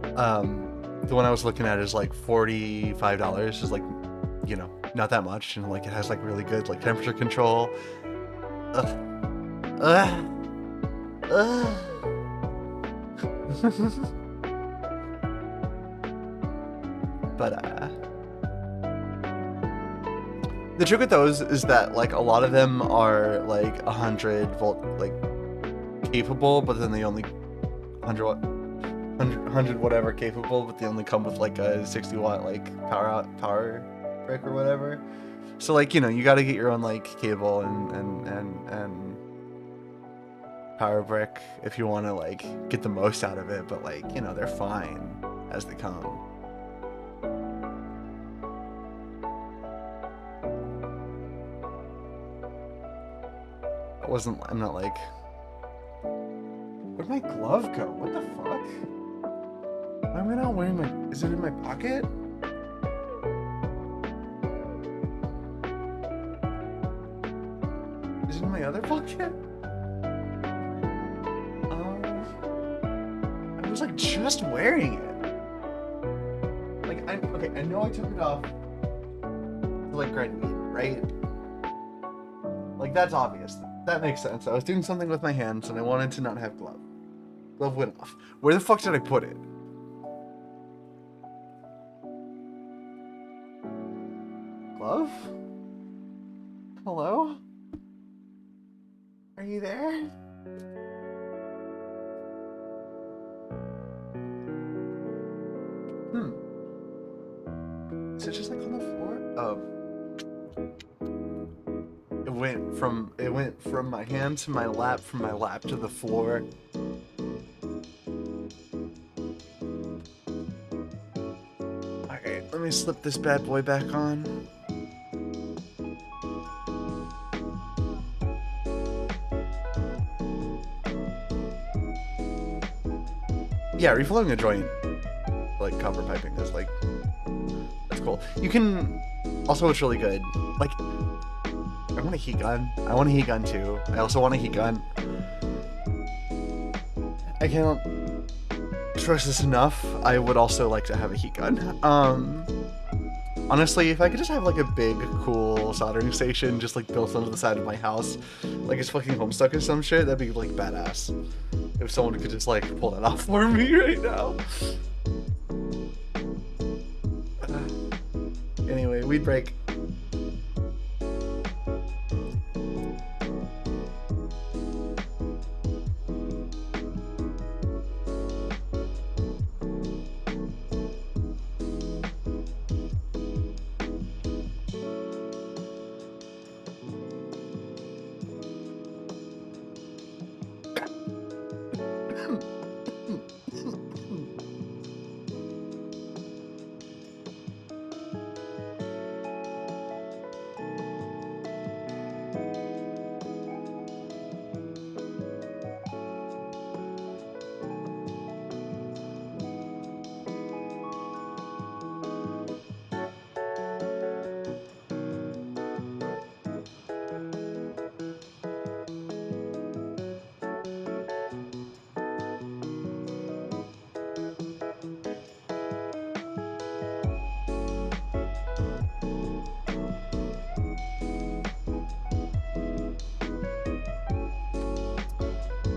The one I was looking at is like $45, is like, you know, not that much, and like it has like really good like temperature control. But the trick with those is that like a lot of them are like 100-volt like capable, but then they only 100 whatever capable, but they only come with like a 60-watt like power brick or whatever. So like, you know, you got to get your own like cable and power brick if you want to like get the most out of it, but like, you know, they're fine as they come. I'm not like, where'd my glove go? What the fuck? Why am I not wearing is it in my pocket? Is it in my other pocket? I was like just wearing it. Like, okay, I know I took it off to like grind meat, right? Like, that's obvious. That makes sense. I was doing something with my hands and I wanted to not have glove. Glove went off. Where the fuck did I put it? love? Hello? Are you there? Is it just like on the floor? Oh. It went from my hand to my lap, from my lap to the floor. Alright, let me slip this bad boy back on. Yeah, refilling a joint, like copper piping, is like, that's cool. You can, also it's really good, like, I want a heat gun. I want a heat gun too. I also want a heat gun. I can't stress this enough. I would also like to have a heat gun. Honestly, if I could just have like a big, cool soldering station just like built onto the side of my house, like it's fucking Homestuck or some shit, that'd be like badass. If someone could just like pull that off for me right now. Anyway, weed break.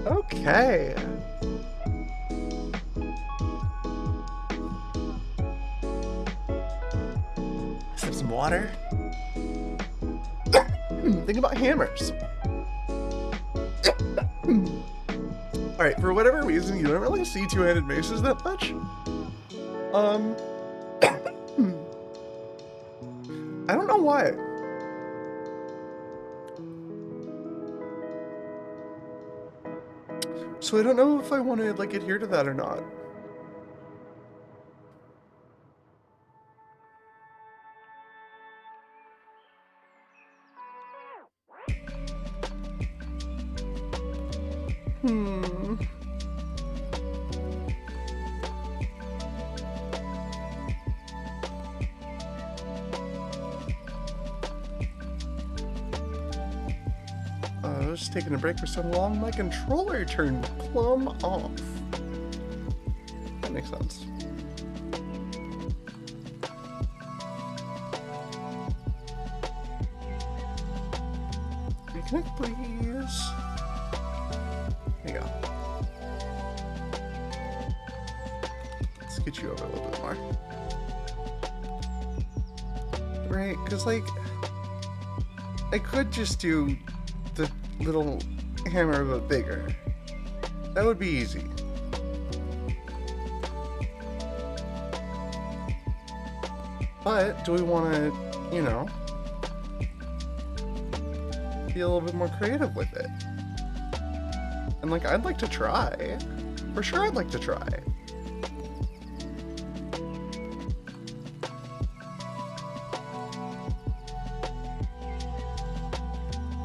Okay. Let's have some water. Think about hammers. Alright, for whatever reason, you don't really see two-handed maces that much. I don't know why. So I don't know if I want to like adhere to that or not. I was just taking a break for so long, my controller turned plumb off. That makes sense. Reconnect, please. There you go. Let's get you over a little bit more. Right, because, like, I could just do the little hammer a bit bigger. That would be easy. But do we want to, you know, be a little bit more creative with it? And like, I'd like to try. For sure I'd like to try.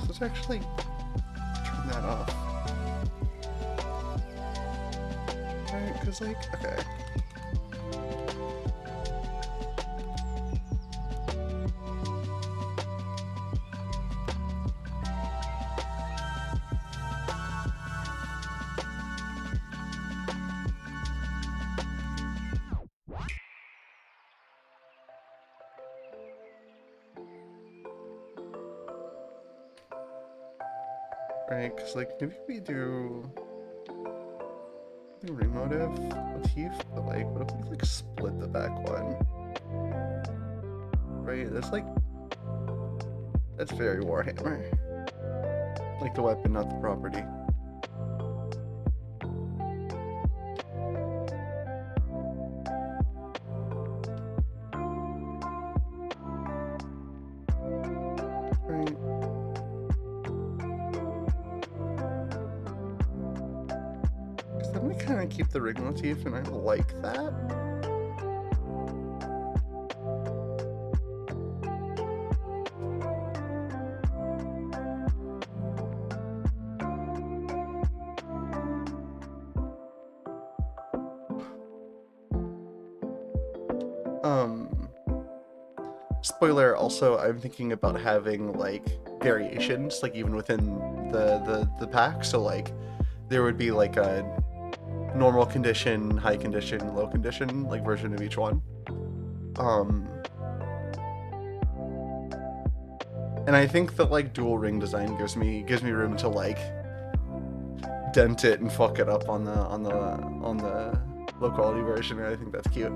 Let's actually turn that off. Alright, because like, okay. Right, because like maybe we do remotive motif, but like what if we like split the back one? Right, that's like That's very Warhammer. Like the weapon, not the property. Right. Because then we kind of keep the ring motif, and I like that. Spoiler, also, I'm thinking about having, like, variations, like, even within the pack, so, like, there would be, like, a normal condition, high condition, low condition, like, version of each one. And I think that, like, dual ring design gives me room to, like, dent it and fuck it up on the low quality version, and I think that's cute.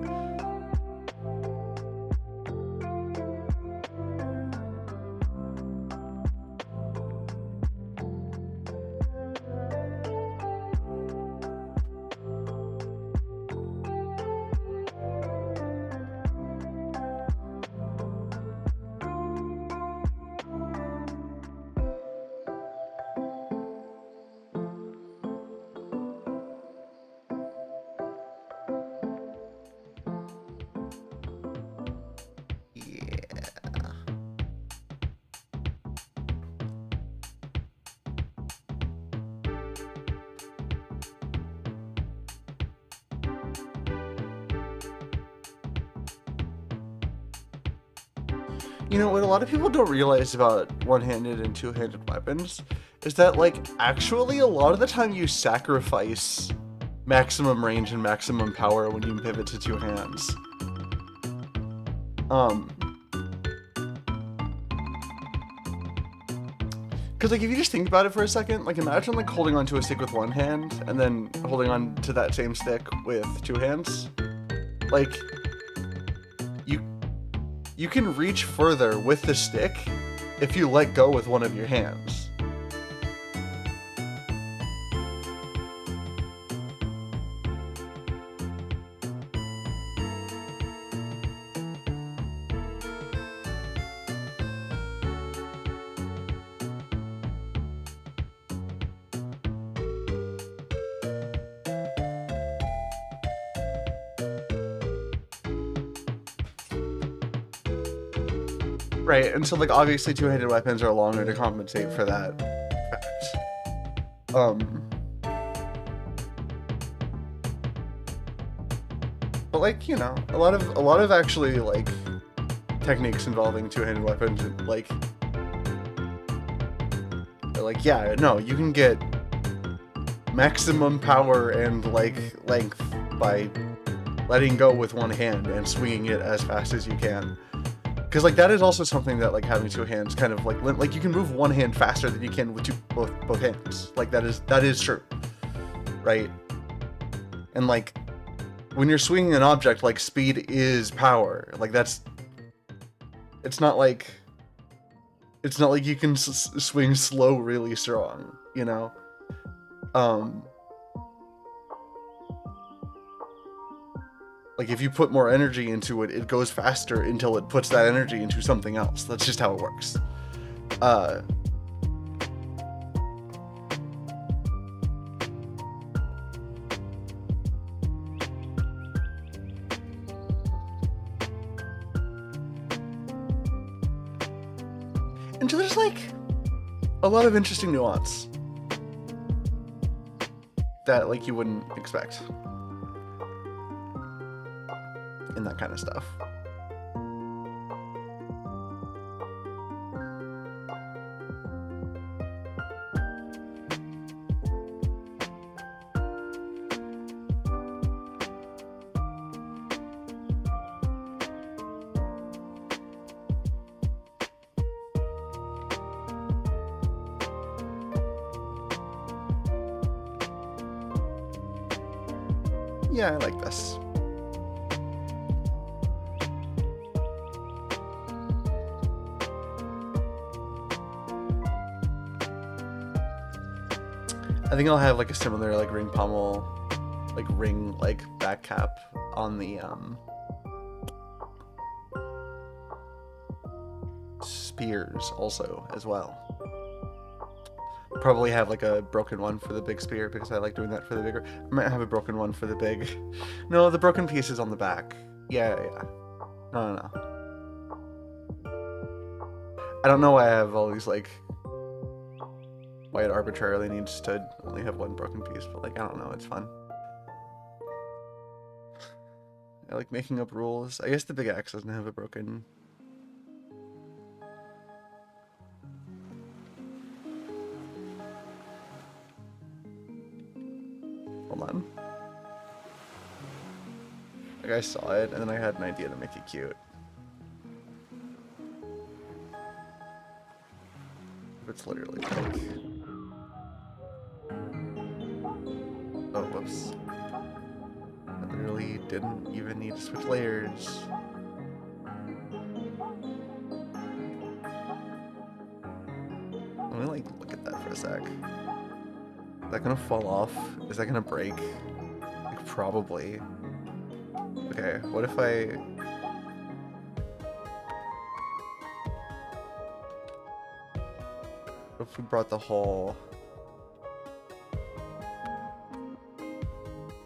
You know, what a lot of people don't realize about one-handed and two-handed weapons is that, like, actually a lot of the time you sacrifice maximum range and maximum power when you pivot to two hands. Because, like, if you just think about it for a second, like, imagine, like, holding onto a stick with one hand and then holding on to that same stick with two hands. Like, you can reach further with the stick if you let go with one of your hands. Right, and so, like, obviously two-handed weapons are longer to compensate for that fact. But, like, you know, a lot of actually, like, techniques involving two-handed weapons, like, yeah, no, you can get maximum power and, like, length by letting go with one hand and swinging it as fast as you can. Because, like, that is also something that, like, having two hands kind of, like you can move one hand faster than you can with both hands. Like, that is true, right? And, like, when you're swinging an object, like, speed is power. Like, it's not like you can swing slow really strong, you know? Like, if you put more energy into it, it goes faster until it puts that energy into something else. That's just how it works. And so there's, like, a lot of interesting nuance that, like, you wouldn't expect in that kind of stuff. Yeah, I like this. I think I'll have like a similar like ring pommel, like ring like back cap on the spears also as well. Probably have like a broken one for the big spear because I like doing that for the bigger. I might have a broken one for the big. No, the broken piece is on the back. Yeah, yeah. No, no, no. I don't know why I have all these like why it arbitrarily needs to only have one broken piece, but like I don't know, it's fun. I like making up rules. I guess the big axe doesn't have a broken. Hold on. Like I saw it and then I had an idea to make it cute. It's literally like, oh whoops. I literally didn't even need to switch layers. Let me like look at that for a sec. Is that gonna fall off? Is that gonna break? Like probably. Okay, what if I... What if we brought the hole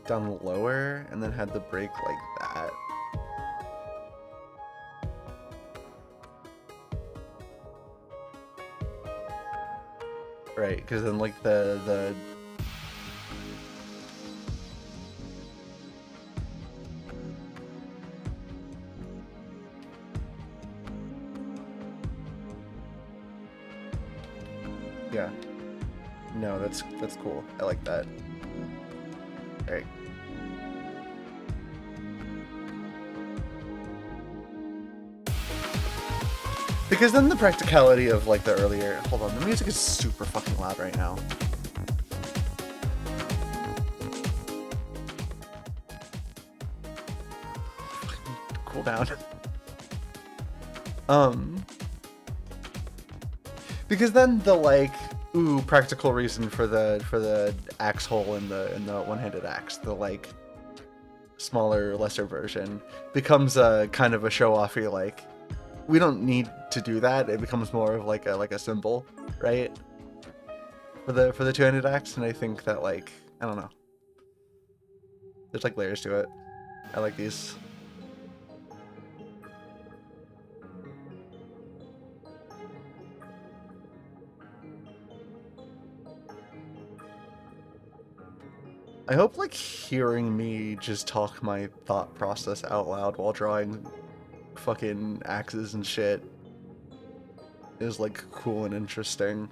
down lower and then had the break like that? Right, because then like the yeah. No, that's cool. I like that. Alright. Because then the practicality of like the earlier... Hold on, the music is super fucking loud right now. Cool down. Because then the like, ooh, practical reason for the axe hole in the one-handed axe, the like smaller, lesser version, becomes a kind of a show-offy like, we don't need to do that. It becomes more of like a symbol, right? For the two-handed axe, and I think that like, I don't know. There's like layers to it. I like these. I hope like hearing me just talk my thought process out loud while drawing fucking axes and shit is like cool and interesting.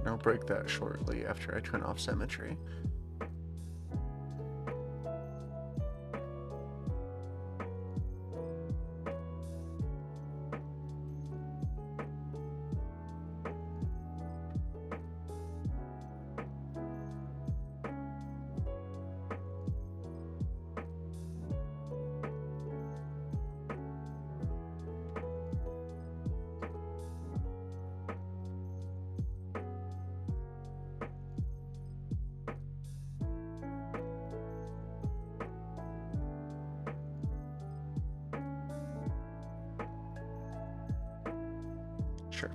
and I'll break that shortly after I turn off symmetry. Sure.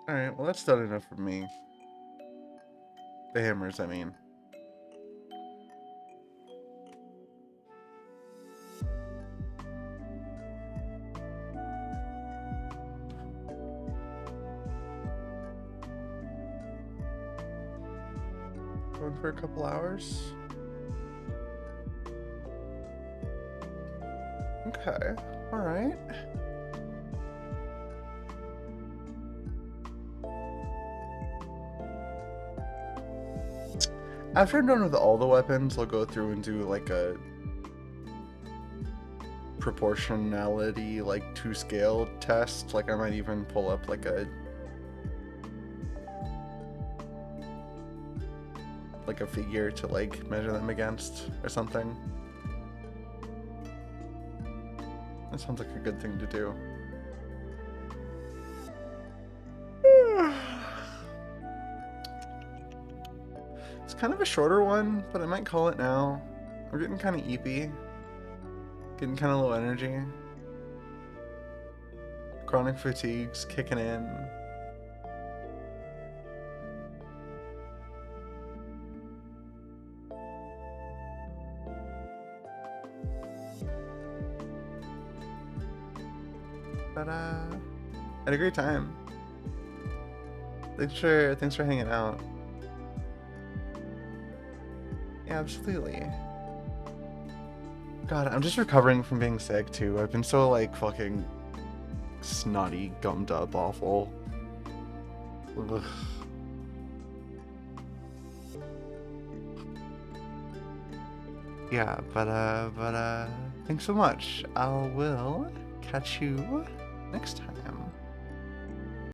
Alright, well that's done enough for me. The hammers, I mean. Going for a couple hours. Okay, alright. After I'm done with all the weapons, I'll go through and do like a proportionality, like to scale test. Like I might even pull up like a figure to like measure them against or something. That sounds like a good thing to do. It's kind of a shorter one, but I might call it now. We're getting kind of eepy. Getting kind of low energy. Chronic fatigue's kicking in. But I had a great time. Thanks for hanging out. Yeah, absolutely. God, I'm just recovering from being sick too. I've been so like fucking snotty, gummed up, awful. Ugh. Yeah, but thanks so much. I will catch you next time.